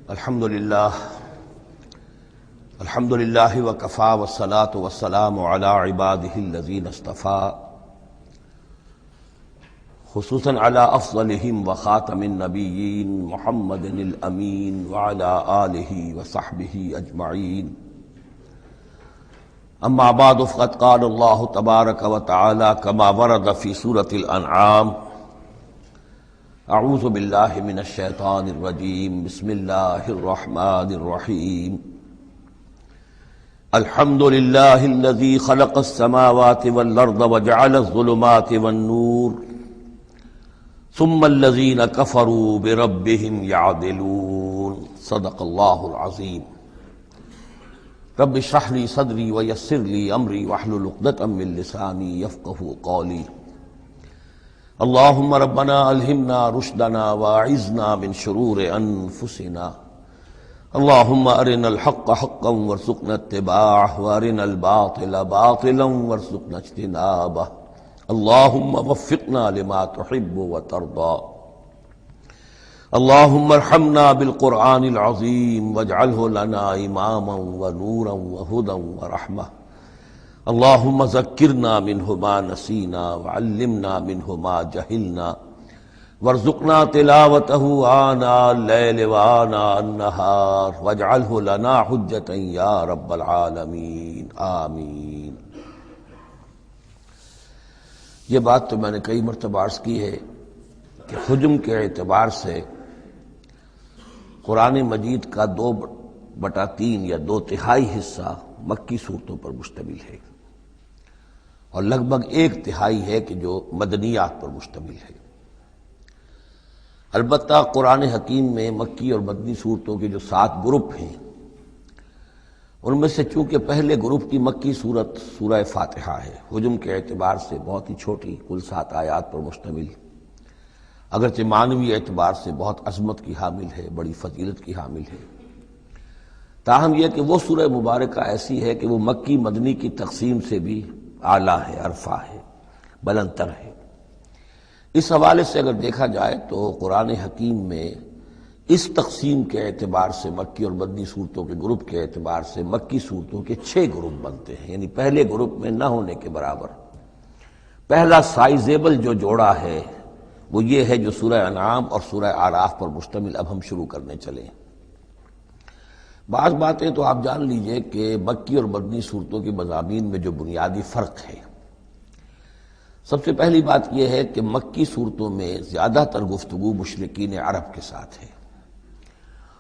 الحمد للہ وکفا والصلاة والسلام علی عباده الذین اصطفى خصوصا علی افضلهم وخاتم النبیین محمد الامین وعلی آلہ وصحبہ اجمعین اما بعد فقد قال اللہ تبارک وتعالی کما ورد فی سورة الانعام اعوذ باللہ من الشیطان الرجیم بسم اللہ الرحمن الرحیم الحمد للہ الذی خلق السماوات والارض وجعل الظلمات والنور ثم الذین کفروا بربهم یعدلون صدق اللہ العظیم رب اشرح لی صدری ویسر لی امری واحلل عقدۃ من لسانی یفقہوا قولی اللہم ربنا الہمنا رشدنا واعذنا من شرور انفسنا اللہم ارنا الحق حقا وارزقنا اتباعہ وارنا الباطل باطلا وارزقنا اجتنابہ اللہم وفقنا لما تحب وترضى اللہم ارحمنا بالقرآن العظیم واجعلہ لنا اماما ونورا وہدا ورحمہ اللہم ذکرنا منہ ما نسینا وعلمنا منہ ما جہلنا وارزقنا تلاوتہ آناء اللیل وآناء النہار واجعلہ لنا حجتا یا رب العالمین آمین۔ یہ بات تو میں نے کئی مرتبہ عرض کی ہے کہ حجم کے اعتبار سے قرآن مجید کا 2/3 یا 2/3 حصہ مکی صورتوں پر مشتمل ہے اور لگ بھگ 1/3 ہے کہ جو مدنیات پر مشتمل ہے۔ البتہ قرآن حکیم میں مکی اور مدنی صورتوں کے جو 7 گروپ ہیں ان میں سے چونکہ پہلے گروپ کی مکی صورت سورہ فاتحہ ہے، حجم کے اعتبار سے بہت ہی چھوٹی، کل 7 آیات پر مشتمل، اگرچہ معنوی اعتبار سے بہت عظمت کی حامل ہے، بڑی فضیلت کی حامل ہے، تاہم یہ کہ وہ سورہ مبارکہ ایسی ہے کہ وہ مکی مدنی کی تقسیم سے بھی اعلیٰ ہے، عرفہ ہے، بلندتر ہے۔ اس حوالے سے اگر دیکھا جائے تو قرآن حکیم میں اس تقسیم کے اعتبار سے مکی اور مدنی صورتوں کے گروپ کے اعتبار سے مکی صورتوں کے 6 گروپ بنتے ہیں، یعنی پہلے گروپ میں نہ ہونے کے برابر۔ پہلا سائزیبل جو جوڑا ہے وہ یہ ہے جو سورہ انعام اور سورہ اعراف پر مشتمل اب ہم شروع کرنے چلے ہیں۔ بعض باتیں تو آپ جان لیجئے کہ مکی اور مدنی صورتوں کے مضامین میں جو بنیادی فرق ہے، سب سے پہلی بات یہ ہے کہ مکی صورتوں میں زیادہ تر گفتگو مشرکین عرب کے ساتھ ہے،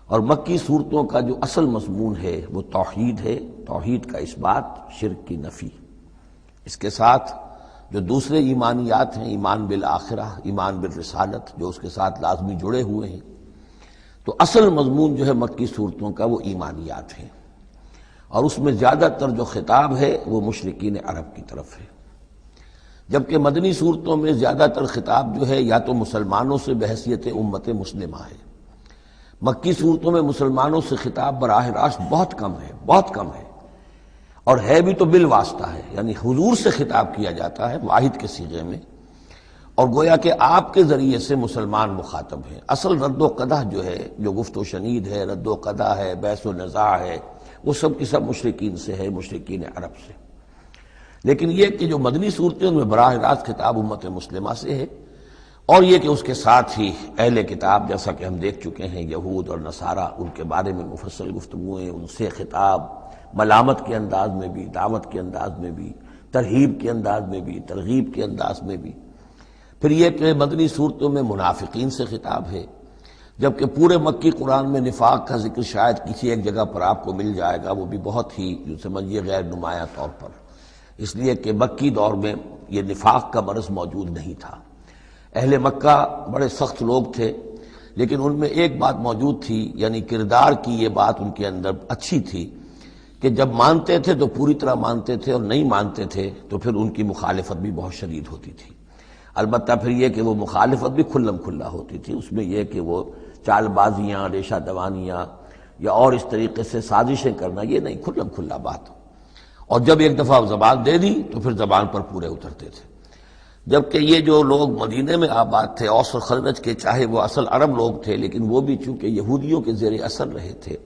اور مکی صورتوں کا جو اصل مضمون ہے وہ توحید ہے، توحید کا اثبات، شرک کی نفی۔ اس کے ساتھ جو دوسرے ایمانیات ہیں، ایمان بالآخرہ، ایمان بالرسالت، جو اس کے ساتھ لازمی جڑے ہوئے ہیں، تو اصل مضمون جو ہے مکی صورتوں کا وہ ایمانیات ہیں، اور اس میں زیادہ تر جو خطاب ہے وہ مشرکین عرب کی طرف ہے، جبکہ مدنی صورتوں میں زیادہ تر خطاب جو ہے یا تو مسلمانوں سے بحیثیت امت مسلمہ ہے۔ مکی صورتوں میں مسلمانوں سے خطاب براہ راست بہت کم ہے، بہت کم ہے، اور ہے بھی تو بالواسطہ ہے، یعنی حضور سے خطاب کیا جاتا ہے واحد کے صیغے میں، اور گویا کہ آپ کے ذریعے سے مسلمان مخاطب ہیں۔ اصل رد و قدح جو ہے، جو گفت و شنید ہے، رد و قدح ہے، بحث و نزاع ہے، وہ سب کی سب مشرکین سے ہے، مشرکین عرب سے۔ لیکن یہ کہ جو مدنی صورتیں ان میں براہ راست خطاب امت مسلمہ سے ہے، اور یہ کہ اس کے ساتھ ہی اہل کتاب، جیسا کہ ہم دیکھ چکے ہیں، یہود اور نصارہ، ان کے بارے میں مفصل گفتگویں، ان سے خطاب ملامت کے انداز میں بھی، دعوت کے انداز میں بھی، ترہیب کے انداز میں بھی، ترغیب کے انداز میں بھی۔ پھر یہ کہ مدنی صورتوں میں منافقین سے خطاب ہے، جبکہ پورے مکی قرآن میں نفاق کا ذکر شاید کسی ایک جگہ پر آپ کو مل جائے گا، وہ بھی بہت ہی جو سمجھیے غیر نمایاں طور پر، اس لیے کہ مکی دور میں یہ نفاق کا مرض موجود نہیں تھا۔ اہل مکہ بڑے سخت لوگ تھے، لیکن ان میں ایک بات موجود تھی، یعنی کردار کی یہ بات ان کے اندر اچھی تھی کہ جب مانتے تھے تو پوری طرح مانتے تھے، اور نہیں مانتے تھے تو پھر ان کی مخالفت بھی بہت شدید ہوتی تھی۔ البتہ پھر یہ کہ وہ مخالفت بھی کھلم کھلا ہوتی تھی، اس میں یہ کہ وہ چال بازیاں، ریشہ دوانیاں یا اور اس طریقے سے سازشیں کرنا، یہ نہیں، کھلم کھلا بات، اور جب ایک دفعہ زبان دے دی تو پھر زبان پر پورے اترتے تھے۔ جبکہ یہ جو لوگ مدینے میں آباد تھے اوس اور خزرج کے، چاہے وہ اصل عرب لوگ تھے لیکن وہ بھی چونکہ یہودیوں کے زیر اثر رہے تھے،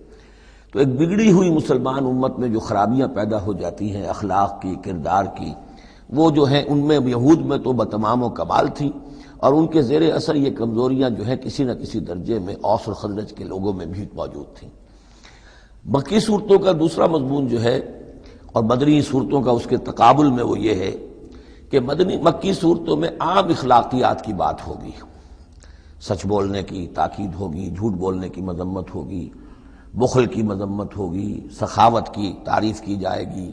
تو ایک بگڑی ہوئی مسلمان امت میں جو خرابیاں پیدا ہو جاتی ہیں اخلاق کی، کردار کی، وہ جو ہیں ان میں یہود میں تو بتمام و کمال تھی، اور ان کے زیر اثر یہ کمزوریاں جو ہیں کسی نہ کسی درجے میں اوس اور خزرج کے لوگوں میں بھی موجود تھیں۔ مکی صورتوں کا دوسرا مضمون جو ہے اور مدنی صورتوں کا اس کے تقابل میں وہ یہ ہے کہ مکی صورتوں میں عام اخلاقیات کی بات ہوگی، سچ بولنے کی تاکید ہوگی، جھوٹ بولنے کی مذمت ہوگی، بخل کی مذمت ہوگی، سخاوت کی تعریف کی جائے گی،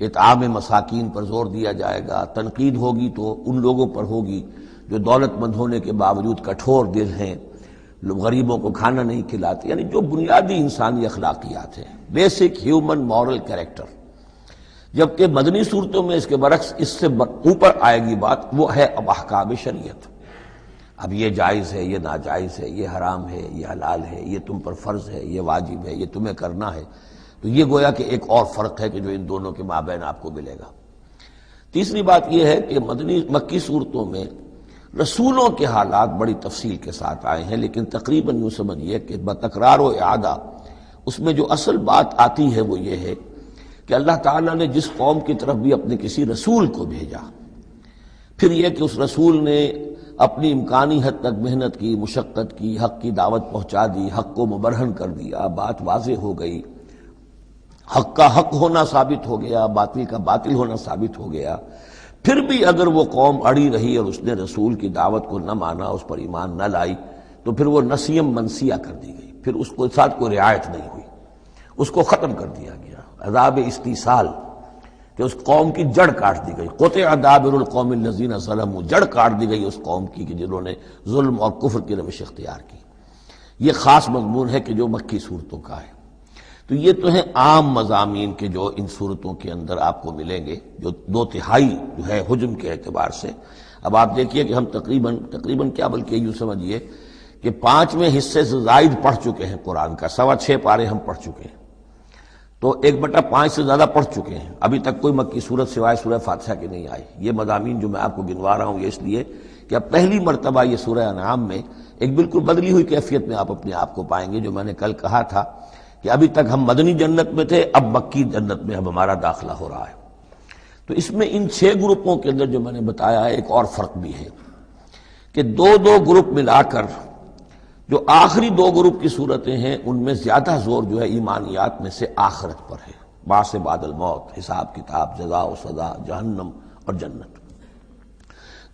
اطعام مساکین پر زور دیا جائے گا، تنقید ہوگی تو ان لوگوں پر ہوگی جو دولت مند ہونے کے باوجود کٹھور دل ہیں، غریبوں کو کھانا نہیں کھلاتے، یعنی جو بنیادی انسانی اخلاقیات ہیں، بیسک ہیومن مورل کیریکٹر۔ جبکہ مدنی صورتوں میں اس کے برعکس اس سے اوپر آئے گی بات، وہ ہے اب احکام شریعت۔ اب یہ جائز ہے، یہ ناجائز ہے، یہ حرام ہے، یہ حلال ہے، یہ تم پر فرض ہے، یہ واجب ہے، یہ تمہیں کرنا ہے۔ تو یہ گویا کہ ایک اور فرق ہے کہ جو ان دونوں کے مابین آپ کو ملے گا۔ تیسری بات یہ ہے کہ مکی صورتوں میں رسولوں کے حالات بڑی تفصیل کے ساتھ آئے ہیں، لیکن تقریباً یوں سمجھیے کہ بتکرار و اعادہ اس میں جو اصل بات آتی ہے وہ یہ ہے کہ اللہ تعالیٰ نے جس قوم کی طرف بھی اپنے کسی رسول کو بھیجا، پھر یہ کہ اس رسول نے اپنی امکانی حد تک محنت کی، مشقت کی، حق کی دعوت پہنچا دی، حق کو مبرہن کر دیا، بات واضح ہو گئی، حق کا حق ہونا ثابت ہو گیا، باطل کا باطل ہونا ثابت ہو گیا، پھر بھی اگر وہ قوم اڑی رہی اور اس نے رسول کی دعوت کو نہ مانا، اس پر ایمان نہ لائی، تو پھر وہ نسیم منسیہ کر دی گئی، پھر اس کے ساتھ کوئی رعایت نہیں ہوئی، اس کو ختم کر دیا گیا، عذاب استیصال کہ اس قوم کی جڑ کاٹ دی گئی، قطع دابر القوم الذین ظلموا، جڑ کاٹ دی گئی اس قوم کی کہ جنہوں نے ظلم اور کفر کی روش اختیار کی۔ یہ خاص مضمون ہے کہ جو مکی صورتوں کا ہے۔ تو یہ تو ہیں عام مضامین کے جو ان صورتوں کے اندر آپ کو ملیں گے، جو 2/3 جو ہے حجم کے اعتبار سے۔ اب آپ دیکھیے کہ ہم تقریباً کیا بلکہ یوں سمجھیے کہ 5ویں حصے سے زائد پڑھ چکے ہیں قرآن کا، 6.25 پارے ہم پڑھ چکے ہیں، تو 1/5 سے زیادہ پڑھ چکے ہیں۔ ابھی تک کوئی مکی صورت سوائے سورہ فاتحہ کی نہیں آئی۔ یہ مضامین جو میں آپ کو گنوا رہا ہوں یہ اس لیے کہ اب پہلی مرتبہ یہ سورہ انعام میں ایک بالکل بدلی ہوئی کیفیت میں آپ اپنے آپ کو پائیں گے، جو میں نے کل کہا تھا کہ ابھی تک ہم مدنی جنت میں تھے، اب مکی جنت میں اب ہمارا داخلہ ہو رہا ہے۔ تو اس میں ان 6 گروپوں کے اندر جو میں نے بتایا ہے ایک اور فرق بھی ہے کہ 2 گروپ ملا کر جو آخری 2 گروپ کی صورتیں ہیں ان میں زیادہ زور جو ہے ایمانیات میں سے آخرت پر ہے، بعث بعد الموت، حساب کتاب، جزا و سزا، جہنم اور جنت۔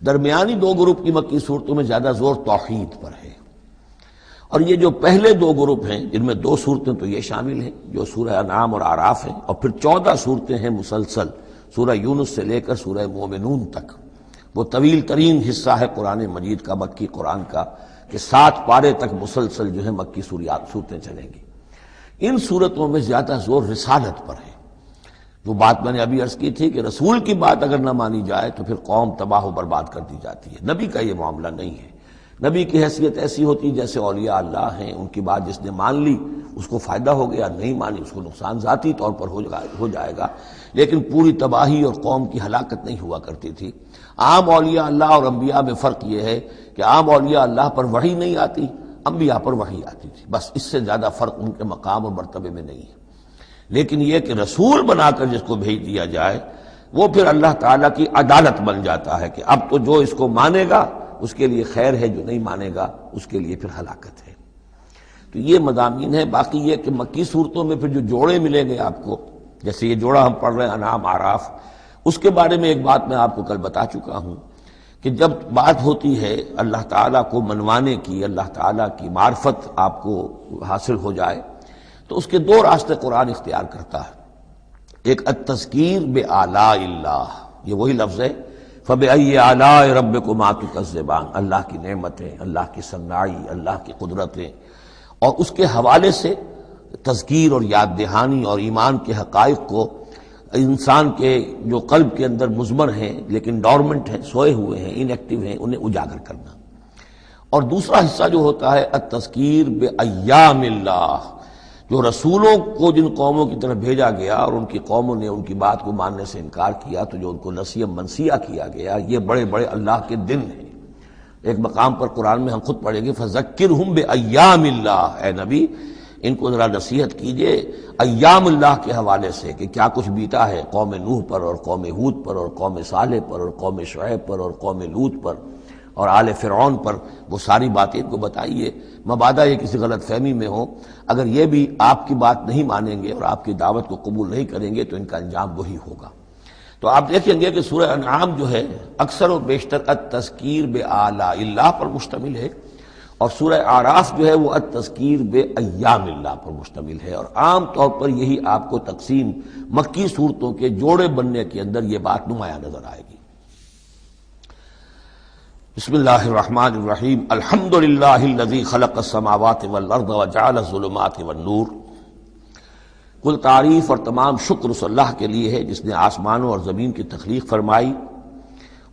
درمیانی 2 گروپ کی مکی صورتوں میں زیادہ زور توحید پر ہے، اور یہ جو پہلے 2 گروپ ہیں جن میں 2 صورتیں تو یہ شامل ہیں جو سورہ انعام اور اعراف ہیں، اور پھر 14 صورتیں ہیں مسلسل سورہ یونس سے لے کر سورہ مومنون تک۔ وہ طویل ترین حصہ ہے قرآن مجید کا، مکی قرآن کا، کہ 7 پارے تک مسلسل جو ہے مکی صورتیں چلیں گی۔ ان صورتوں میں زیادہ زور رسالت پر ہے۔ جو بات میں نے ابھی عرض کی تھی کہ رسول کی بات اگر نہ مانی جائے تو پھر قوم تباہ و برباد کر دی جاتی ہے۔ نبی کا یہ معاملہ نہیں ہے، نبی کی حیثیت ایسی ہوتی جیسے اولیاء اللہ ہیں، ان کی بات جس نے مان لی اس کو فائدہ ہو گیا، نہیں مانی اس کو نقصان ذاتی طور پر ہو جائے گا، لیکن پوری تباہی اور قوم کی ہلاکت نہیں ہوا کرتی تھی۔ عام اولیاء اللہ اور انبیاء میں فرق یہ ہے کہ عام اولیاء اللہ پر وحی نہیں آتی، انبیاء پر وحی آتی تھی، بس اس سے زیادہ فرق ان کے مقام اور مرتبے میں نہیں ہے۔ لیکن یہ کہ رسول بنا کر جس کو بھیج دیا جائے وہ پھر اللہ تعالیٰ کی عدالت بن جاتا ہے کہ اب تو جو اس کو مانے گا اس کے لیے خیر ہے، جو نہیں مانے گا اس کے لیے پھر ہلاکت ہے۔ تو یہ مضامین ہے۔ باقی یہ کہ مکی صورتوں میں پھر جو جوڑے ملیں گے آپ کو، جیسے یہ جوڑا ہم پڑھ رہے ہیں انعام اعراف، اس کے بارے میں ایک بات میں آپ کو کل بتا چکا ہوں کہ جب بات ہوتی ہے اللہ تعالیٰ کو منوانے کی، اللہ تعالیٰ کی معرفت آپ کو حاصل ہو جائے، تو اس کے 2 راستے قرآن اختیار کرتا ہے۔ ایک التذکیر بآلاء اللہ، یہ وہی لفظ ہے فَبِأَيِّ آلَاءِ رَبِّكُمَا تُكَذِّبَانِ، اللہ کی نعمتیں، اللہ کی صنائی، اللہ کی قدرتیں، اور اس کے حوالے سے تذکیر اور یاد دہانی اور ایمان کے حقائق کو انسان کے جو قلب کے اندر مضمر ہیں لیکن ڈورمنٹ ہیں، سوئے ہوئے ہیں، ان ایکٹیو ہیں، انہیں اجاگر کرنا۔ اور دوسرا حصہ جو ہوتا ہے التذکیر بایام اللہ، جو رسولوں کو جن قوموں کی طرف بھیجا گیا اور ان کی قوموں نے ان کی بات کو ماننے سے انکار کیا تو جو ان کو نسیہ منسیہ کیا گیا، یہ بڑے بڑے اللہ کے دن ہیں۔ ایک مقام پر قرآن میں ہم خود پڑھیں گے فذکرہم بایام اللہ، اے نبی ان کو ذرا نصیحت کیجئے ایام اللہ کے حوالے سے کہ کیا کچھ بیتا ہے قوم نوح پر اور قوم ہود پر اور قوم صالح پر اور قوم شعیب پر اور قوم لوط پر اور آل فرعون پر، وہ ساری باتیں ان کو بتائیے، مبادا یہ کسی غلط فہمی میں ہو، اگر یہ بھی آپ کی بات نہیں مانیں گے اور آپ کی دعوت کو قبول نہیں کریں گے تو ان کا انجام وہی ہوگا۔ تو آپ دیکھیں گے کہ سورہ انعام جو ہے اکثر و بیشتر التذکیر بآلاء اللہ پر مشتمل ہے، اور سورہ اعراف جو ہے وہ التذکیر بایام اللہ پر مشتمل ہے، اور عام طور پر یہی آپ کو تقسیم مکی صورتوں کے جوڑے بننے کے اندر یہ بات نمایاں نظر آئے گی۔ بسم اللہ الرحمن الرحیم، الحمد للہ الذی خلق السماوات والارض وجعل الظلمات والنور۔ کل تعریف اور تمام شکر اس اللہ کے لیے ہے جس نے آسمانوں اور زمین کی تخلیق فرمائی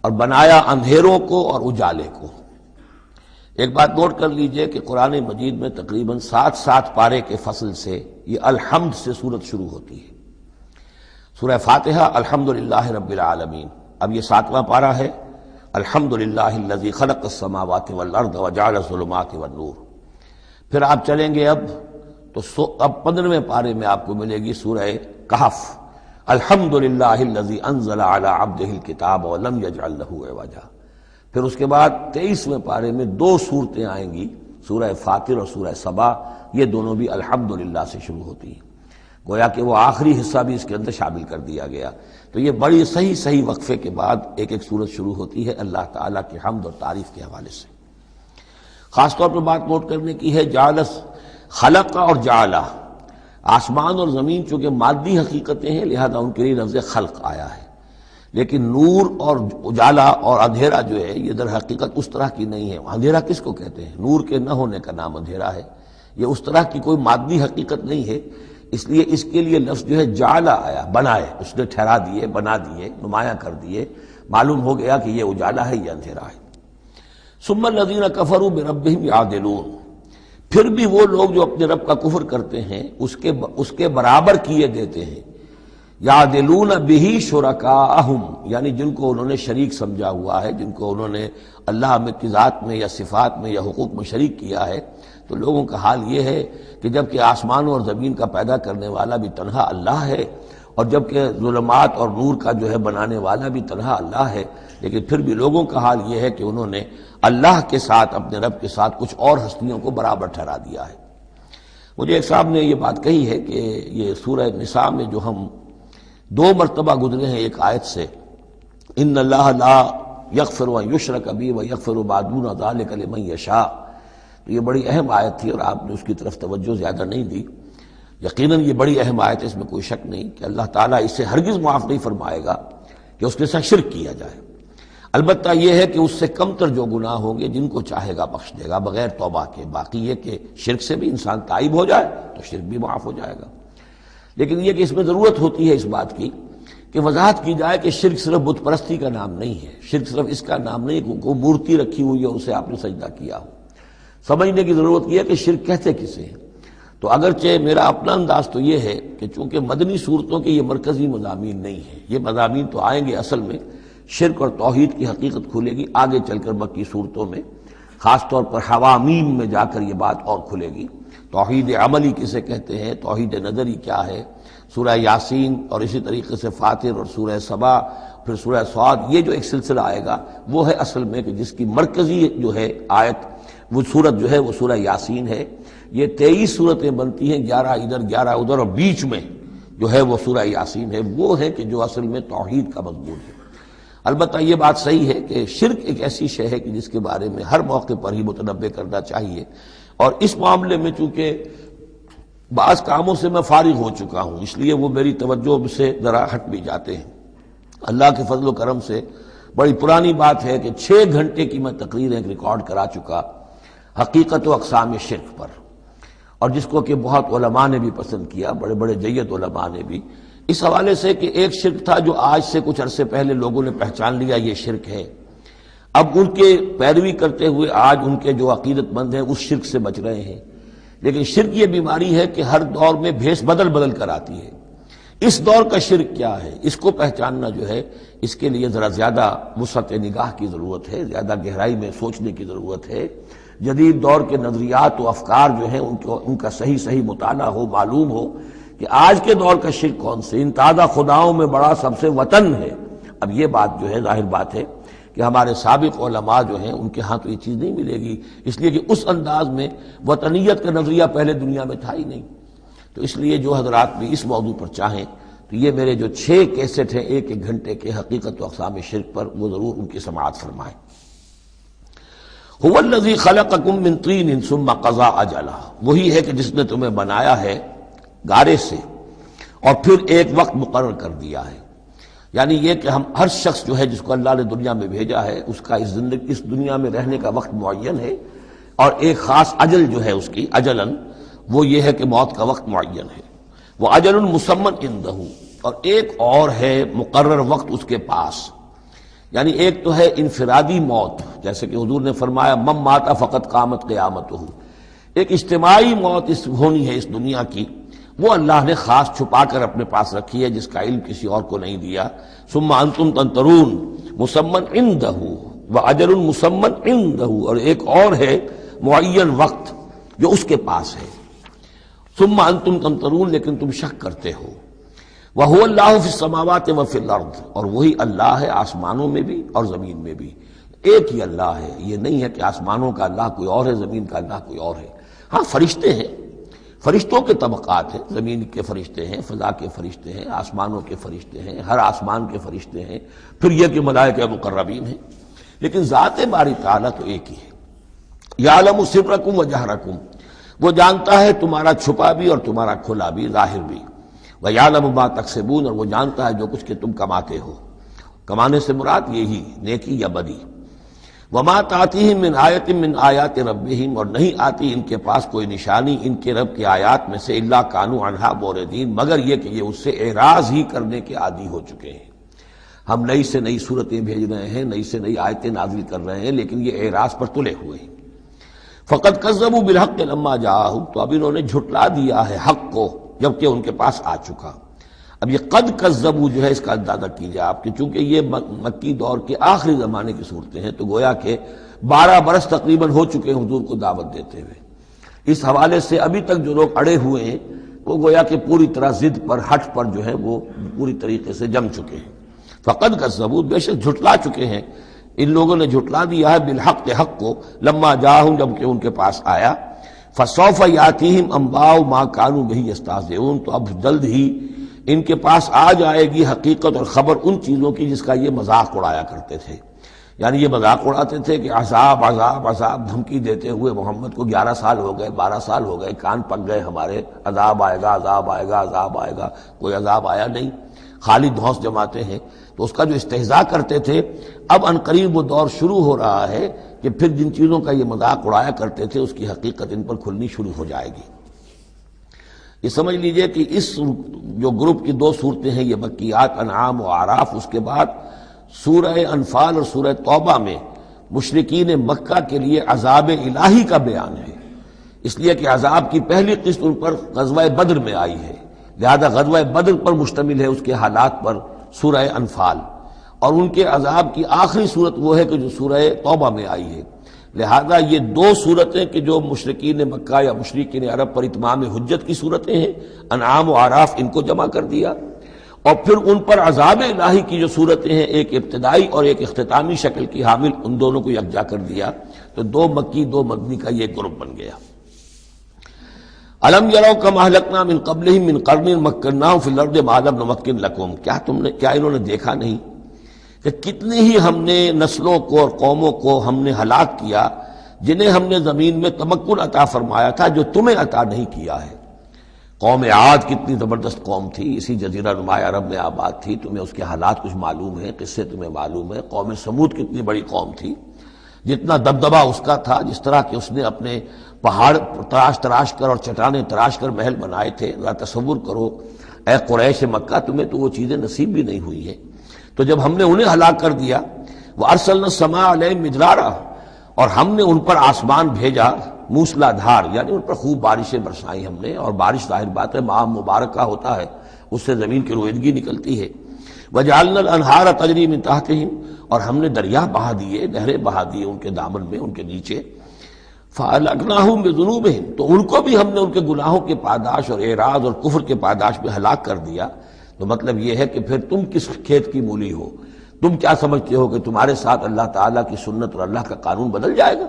اور بنایا اندھیروں کو اور اجالے کو۔ ایک بات نوٹ کر لیجئے کہ قرآن مجید میں تقریباً 7 پارے کے فصل سے یہ الحمد سے سورت شروع ہوتی ہے۔ سورہ فاتحہ الحمدللہ رب العالمین، اب یہ 7واں پارہ ہے، الحمدللہ الذی خلق السماوات والارض وجعل الظلمات والنور۔ پھر آپ چلیں گے اب 15ویں پارے میں آپ کو ملے گی سورہ کہف، الحمدللہ الذی انزل علی عبدہ الکتاب ولم یجعل لہ عوجا۔ پھر اس کے بعد 23ویں پارے میں 2 صورتیں آئیں گی، سورہ فاطر اور سورہ سبا، یہ دونوں بھی الحمدللہ سے شروع ہوتی ہیں، گویا کہ وہ آخری حصہ بھی اس کے اندر شامل کر دیا گیا۔ تو یہ بڑی صحیح وقفے کے بعد ایک سورت شروع ہوتی ہے اللہ تعالیٰ کی حمد اور تعریف کے حوالے سے۔ خاص طور پر بات نوٹ کرنے کی ہے جعل، خلق اور جعل، آسمان اور زمین چونکہ مادی حقیقتیں ہیں لہذا ان کے لیے لفظ خلق آیا ہے، لیکن نور اور اجالا اور اندھیرا جو ہے یہ در حقیقت اس طرح کی نہیں ہے۔ اندھیرا کس کو کہتے ہیں؟ نور کے نہ ہونے کا نام اندھیرا ہے، یہ اس طرح کی کوئی مادی حقیقت نہیں ہے، اس لیے اس کے لیے لفظ جو ہے جعلا آیا، بنائے، اس نے ٹھہرا دیے، بنا دیے، نمایاں کر دیے، معلوم ہو گیا کہ یہ اجالا ہے، یہ اندھیرا ہے۔ ثم الذین کفروا بربہم یعدلون، پھر بھی وہ لوگ جو اپنے رب کا کفر کرتے ہیں اس کے برابر کیے دیتے ہیں، یعدلون بہ شرکاءہم، یعنی جن کو انہوں نے شریک سمجھا ہوا ہے، جن کو انہوں نے اللہ کی ذات میں یا صفات میں یا حقوق میں شریک کیا ہے، تو لوگوں کا حال یہ ہے کہ جبکہ آسمانوں اور زمین کا پیدا کرنے والا بھی تنہا اللہ ہے، اور جبکہ ظلمات اور نور کا جو ہے بنانے والا بھی تنہا اللہ ہے، لیکن پھر بھی لوگوں کا حال یہ ہے کہ انہوں نے اللہ کے ساتھ، اپنے رب کے ساتھ کچھ اور ہستیوں کو برابر ٹھہرا دیا ہے۔ مجھے ایک صاحب نے یہ بات کہی ہے کہ یہ سورہ نساء میں جو ہم 2 مرتبہ گزرے ہیں ایک آیت سے، ان اللہ لا یغفر ان یشرک بہ ویغفر ما دون ذلک لمن یشاء، تو یہ بڑی اہم آیت تھی اور آپ نے اس کی طرف توجہ زیادہ نہیں دی۔ یقیناً یہ بڑی اہم آیت ہے، اس میں کوئی شک نہیں کہ اللہ تعالیٰ اسے ہرگز معاف نہیں فرمائے گا کہ اس کے ساتھ شرک کیا جائے۔ البتہ یہ ہے کہ اس سے کم تر جو گناہ ہوں گے جن کو چاہے گا بخش دے گا بغیر توبہ کے، باقی یہ کہ شرک سے بھی انسان تائب ہو جائے تو شرک بھی معاف ہو جائے گا۔ لیکن یہ کہ اس میں ضرورت ہوتی ہے اس بات کی کہ وضاحت کی جائے کہ شرک صرف بت پرستی کا نام نہیں ہے، شرک صرف اس کا نام نہیں کہ کوئی مورتی رکھی ہوئی ہے اسے آپ نے سجدہ کیا ہو۔ سمجھنے کی ضرورت یہ ہے کہ شرک کہتے کسے ہیں۔ تو اگرچہ میرا اپنا انداز تو یہ ہے کہ چونکہ مدنی صورتوں کے یہ مرکزی مضامین نہیں ہیں، یہ مضامین تو آئیں گے، اصل میں شرک اور توحید کی حقیقت کھلے گی آگے چل کر مکی صورتوں میں، خاص طور پر حوامیم میں جا کر یہ بات اور کھلے گی۔ توحید عملی کسے کہتے ہیں، توحید نظری کیا ہے، سورہ یاسین اور اسی طریقے سے فاطر اور سورہ سبا، پھر سورہ صاد، یہ جو ایک سلسلہ آئے گا وہ ہے اصل میں کہ جس کی مرکزی جو ہے آیت، وہ سورت جو ہے وہ سورہ یاسین ہے۔ یہ 23 صورتیں بنتی ہیں، 11 ادھر 11 ادھر، اور بیچ میں جو ہے وہ سورہ یاسین ہے، وہ ہے کہ جو اصل میں توحید کا مضمون ہے۔ البتہ یہ بات صحیح ہے کہ شرک ایک ایسی شے ہے کہ جس کے بارے میں ہر موقع پر ہی متنبہ کرنا چاہیے، اور اس معاملے میں چونکہ بعض کاموں سے میں فارغ ہو چکا ہوں اس لیے وہ میری توجہ سے ذرا ہٹ بھی جاتے ہیں۔ اللہ کے فضل و کرم سے بڑی پرانی بات ہے کہ 6 گھنٹے کی میں تقریر ایک ریکارڈ کرا چکا حقیقت و اقسام شرک پر، اور جس کو کہ بہت علماء نے بھی پسند کیا، بڑے بڑے جید علماء نے بھی، اس حوالے سے کہ ایک شرک تھا جو آج سے کچھ عرصے پہلے لوگوں نے پہچان لیا یہ شرک ہے، اب ان کے پیروی کرتے ہوئے آج ان کے جو عقیدت مند ہیں اس شرک سے بچ رہے ہیں۔ لیکن شرک یہ بیماری ہے کہ ہر دور میں بھیس بدل بدل کر آتی ہے۔ اس دور کا شرک کیا ہے، اس کو پہچاننا جو ہے، اس کے لیے ذرا زیادہ وسعت نگاہ کی ضرورت ہے، زیادہ گہرائی میں سوچنے کی ضرورت ہے۔ جدید دور کے نظریات و افکار جو ہیں ان کا صحیح مطالعہ ہو، معلوم ہو کہ آج کے دور کا شرک کون سے، ان تازہ خداؤں میں بڑا سب سے وطن ہے۔ اب یہ بات جو ہے ظاہر بات ہے کہ ہمارے سابق علماء جو ہیں ان کے ہاں تو یہ چیز نہیں ملے گی، اس لیے کہ اس انداز میں وطنیت کا نظریہ پہلے دنیا میں تھا ہی نہیں۔ تو اس لیے جو حضرات بھی اس موضوع پر چاہیں تو یہ میرے جو 6 کیسٹ ہیں 1 گھنٹے کے حقیقت و اقسام شرک پر، وہ ضرور ان کی سماعت فرمائیں۔ هو الذی خلقکم من طین ثم قضى اجلا، وہی ہے کہ جس نے تمہیں بنایا ہے گارے سے اور پھر ایک وقت مقرر کر دیا ہے۔ یعنی یہ کہ ہم ہر شخص جو ہے جس کو اللہ نے دنیا میں بھیجا ہے، اس کا اس دنیا میں رہنے کا وقت معین ہے، اور ایک خاص اجل جو ہے اس کی اجلن، وہ یہ ہے کہ موت کا وقت معین ہے۔ وہ اجل مسمن عندہ، اور ایک اور ہے مقرر وقت اس کے پاس۔ یعنی ایک تو ہے انفرادی موت، جیسے کہ حضور نے فرمایا من مات فقط قامت قیامتہ، ایک اجتماعی موت ہونی ہے اس دنیا کی، وہ اللہ نے خاص چھپا کر اپنے پاس رکھی ہے، جس کا علم کسی اور کو نہیں دیا۔ ثم انتم تنظرون مسمن عندہ واجل مسمن عندہ، اور ایک اور ہے معین وقت جو اس کے پاس ہے۔ ثم انتم تنظرون، لیکن تم شک کرتے ہو۔ وَهُوَ اللَّهُ فِي السَّمَاوَاتِ وَفِي الْأَرْضِ، اور وہی اللہ ہے آسمانوں میں بھی اور زمین میں بھی، ایک ہی اللہ ہے۔ یہ نہیں ہے کہ آسمانوں کا اللہ کوئی اور ہے، زمین کا اللہ کوئی اور ہے۔ ہاں فرشتے ہیں، فرشتوں کے طبقات ہیں، زمین کے فرشتے ہیں، فضا کے فرشتے ہیں، آسمانوں کے فرشتے ہیں، ہر آسمان کے فرشتے ہیں، پھر یہ کہ ملائکہ مقربین ہیں، لیکن ذات باری تعالیٰ تو ایک ہی ہے۔ یعلم سرکم وجہرکم، وہ جانتا ہے تمہارا چھپا بھی اور تمہارا کھلا بھی، ظاہر بھی۔ وَيَعْلَمُ مَا تَكْسِبُونَ، اور وہ جانتا ہے جو کچھ کہ تم کماتے ہو۔ کمانے سے مراد یہی نیکی یا بدی۔ وَمَا تَأْتِيهِم مِّنْ آیَةٍ مِّنْ آیَاتِ رَبِّهِمْ، اور نہیں آتی ان کے پاس کوئی نشانی ان کے رب کے آیات میں سے، إِلَّا كَانُوا عَنْهَا مُعْرِضِينَ، مگر یہ کہ یہ اس سے اعراض ہی کرنے کے عادی ہو چکے ہیں۔ ہم نئی سے نئی صورتیں بھیج رہے ہیں، نئی سے نئی آیتیں نازل کر رہے ہیں، لیکن یہ اعراض پر تلے ہوئے ہیں۔ فَقَدْ كَذَّبُوا بِالْحَقِّ لَمَّا جَاءَهُمْ، تو اب انہوں نے جھٹلا دیا ہے حق کو جبکہ ان کے پاس آ چکا۔ اب یہ قد کذبوا جو ہے اس کا اندازہ کیجئے آپ کہ چونکہ یہ مکی دور کے آخری زمانے کی صورتیں ہیں، تو گویا کہ 12 برس تقریباً ہو چکے ہیں حضور کو دعوت دیتے ہوئے۔ اس حوالے سے ابھی تک جو لوگ اڑے ہوئے ہیں وہ گویا کہ پوری طرح ضد پر، ہٹ پر جو ہے وہ پوری طریقے سے جم چکے ہیں۔ فقد کذبوا، بے شک جھٹلا چکے ہیں، ان لوگوں نے جھٹلا دیا ہے بالحق، حق کو، لما جاءہم، جب کہ ان کے پاس آیا، فسوف یاتیہم انباء ما کانوا بہ یستہزئون، تو اب جلد ہی ان کے پاس آ جائے گی حقیقت اور خبر ان چیزوں کی جس کا یہ مذاق اڑایا کرتے تھے۔ یعنی یہ مذاق اڑاتے تھے کہ عذاب عذاب عذاب، دھمکی دیتے ہوئے محمد کو 11 سال ہو گئے، 12 سال ہو گئے، کان پک گئے ہمارے، عذاب آئے گا عذاب آئے گا عذاب آئے گا، کوئی عذاب آیا نہیں، خالی دھونس جماتے ہیں۔ تو اس کا جو استہزاء کرتے تھے، اب عنقریب وہ دور شروع ہو رہا ہے کہ پھر جن چیزوں کا یہ مذاق اڑایا کرتے تھے اس کی حقیقت ان پر کھلنی شروع ہو جائے گی۔ یہ سمجھ لیجئے کہ اس جو گروپ کی 2 صورتیں ہیں یہ مکیات انعام و اعراف، اس کے بعد سورہ انفال اور سورہ توبہ میں مشرکین مکہ کے لیے عذاب الہی کا بیان ہے، اس لیے کہ عذاب کی پہلی قسط ان پر غزوہ بدر میں آئی ہے، لہذا غزوہ بدر پر مشتمل ہے اس کے حالات پر سورہ انفال، اور ان کے عذاب کی آخری صورت وہ ہے کہ جو سورہ توبہ میں آئی ہے۔ لہذا یہ 2 صورتیں کہ جو مشرکین مکہ یا مشرکین عرب پر اتمام حجت کی صورتیں ہیں، انعام و اعراف، ان کو جمع کر دیا، اور پھر ان پر عذاب الہی کی جو صورتیں ہیں، ایک ابتدائی اور ایک اختتامی شکل کی حامل، ان دونوں کو یکجا کر دیا، تو 2 مکی 2 مدنی کا یہ گروپ بن گیا۔ الم یروا کم اہلکنا من قبلہم من قرن مکناہم فی الارض ما لم نمکن لکم، کیا انہوں نے دیکھا نہیں کہ کتنی ہی ہم نے نسلوں کو اور قوموں کو ہم نے ہلاک کیا جنہیں ہم نے زمین میں تمکن عطا فرمایا تھا جو تمہیں عطا نہیں کیا ہے۔ قوم عاد کتنی زبردست قوم تھی، اسی جزیرہ نما عرب میں آباد تھی، تمہیں اس کے حالات کچھ معلوم ہیں، قصے تمہیں معلوم ہے۔ قوم سمود کتنی بڑی قوم تھی، جتنا دبدبہ اس کا تھا، جس طرح کہ اس نے اپنے پہاڑ تراش کر اور چٹانیں تراش کر محل بنائے تھے، ذرا تصور کرو اے قریش مکہ، تمہیں تو وہ چیزیں نصیب بھی نہیں ہوئی ہیں۔ تو جب ہم نے انہیں ہلاک کر دیا، وَأَرْسَلْنَا السَّمَاءَ عَلَيْهِم مِّدْرَارًا، اور ہم نے ان پر آسمان بھیجا موسلا دھار، یعنی ان پر خوب بارشیں برسائیں ہم نے، اور بارش ظاہر بات ہے ماہ مبارک کا ہوتا ہے، اس سے زمین کی رویدگی نکلتی ہے۔ وجعلنا الانہار تجری من تحتہم، اور ہم نے دریا بہا دیے، نہریں بہا دیے ان کے دامن میں، ان کے نیچے۔ فَأَهْلَكْنَاهُمْ بِذُنُوبِهِمْ، تو ان کو بھی ہم نے ان کے گناہوں کے پاداش اور اعراض اور کفر کے پاداش میں ہلاک کر دیا۔ تو مطلب یہ ہے کہ پھر تم کس کھیت کی مولی ہو؟ تم کیا سمجھتے ہو کہ تمہارے ساتھ اللہ تعالیٰ کی سنت اور اللہ کا قانون بدل جائے گا؟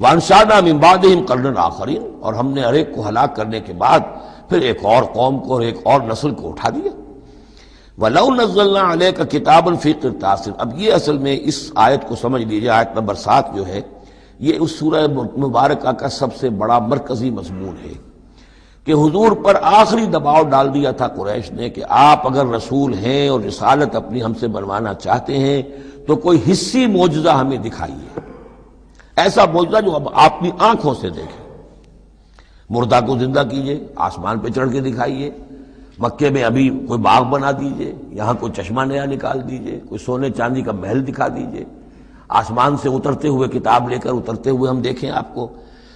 وَأَنشَأْنَا مِن بَعْدِهِمْ قَرْنًا آخَرِينَ، اور ہم نے ہر ایک کو ہلاک کرنے کے بعد پھر ایک اور قوم کو اور ایک اور نسل کو اٹھا دیا۔ وَلَوْ نَزَّلْنَا عَلَيْكَ كِتَابًا فِي قِرْطَاسٍ، اب یہ اصل میں اس آیت کو سمجھ لیجیے، آیت نمبر 7 جو ہے یہ اس سورہ مبارکہ کا سب سے بڑا مرکزی مضمون ہے کہ حضور پر آخری دباؤ ڈال دیا تھا قریش نے کہ آپ اگر رسول ہیں اور رسالت اپنی ہم سے بنوانا چاہتے ہیں تو کوئی حصی معجزہ ہمیں دکھائیے، ایسا معجزہ جو اب آپ اپنی آنکھوں سے دیکھیں۔ مردہ کو زندہ کیجئے، آسمان پہ چڑھ کے دکھائیے، مکے میں ابھی کوئی باغ بنا دیجئے، یہاں کوئی چشمہ نیا نکال دیجئے، کوئی سونے چاندی کا محل دکھا دیجئے، آسمان سے اترتے ہوئے کتاب لے کر اترتے ہوئے ہم دیکھیں آپ کو۔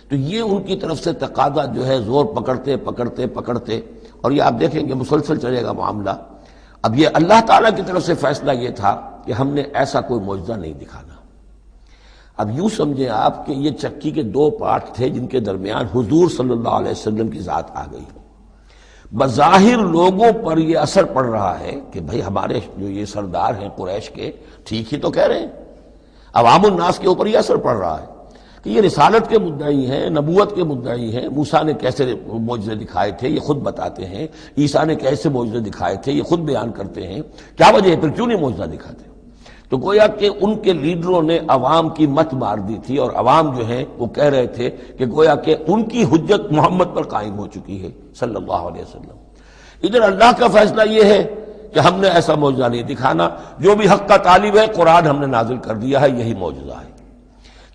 تو یہ ان کی طرف سے تقاضا جو ہے زور پکڑتے پکڑتے پکڑتے، اور یہ آپ دیکھیں کہ مسلسل چلے گا معاملہ۔ اب یہ اللہ تعالیٰ کی طرف سے فیصلہ یہ تھا کہ ہم نے ایسا کوئی معجزہ نہیں دکھانا۔ اب یوں سمجھیں آپ کہ یہ چکی کے 2 پارٹ تھے جن کے درمیان حضور صلی اللہ علیہ وسلم کی ذات آ گئی۔ بظاہر لوگوں پر یہ اثر پڑ رہا ہے کہ بھئی ہمارے جو یہ سردار ہیں قریش کے ٹھیک ہی تو کہہ رہے ہیں، عوام الناس کے اوپر یہ اثر پڑ رہا ہے کہ یہ رسالت کے مدعی ہیں، نبوت کے مدعی ہیں۔ موسیٰ نے کیسے معجزے دکھائے تھے یہ خود بتاتے ہیں، عیسیٰ نے کیسے معجزے دکھائے تھے یہ خود بیان کرتے ہیں، کیا وجہ ہے پھر کیوں نہیں معجزہ دکھاتے؟ تو گویا کہ ان کے لیڈروں نے عوام کی مت مار دی تھی، اور عوام جو ہیں وہ کہہ رہے تھے کہ گویا کہ ان کی حجت محمد پر قائم ہو چکی ہے صلی اللہ علیہ وسلم۔ ادھر اللہ کا فیصلہ یہ ہے کہ ہم نے ایسا معجزہ نہیں دکھانا، جو بھی حق کا طالب ہے قرآن ہم نے نازل کر دیا ہے، یہی معجزہ ہے۔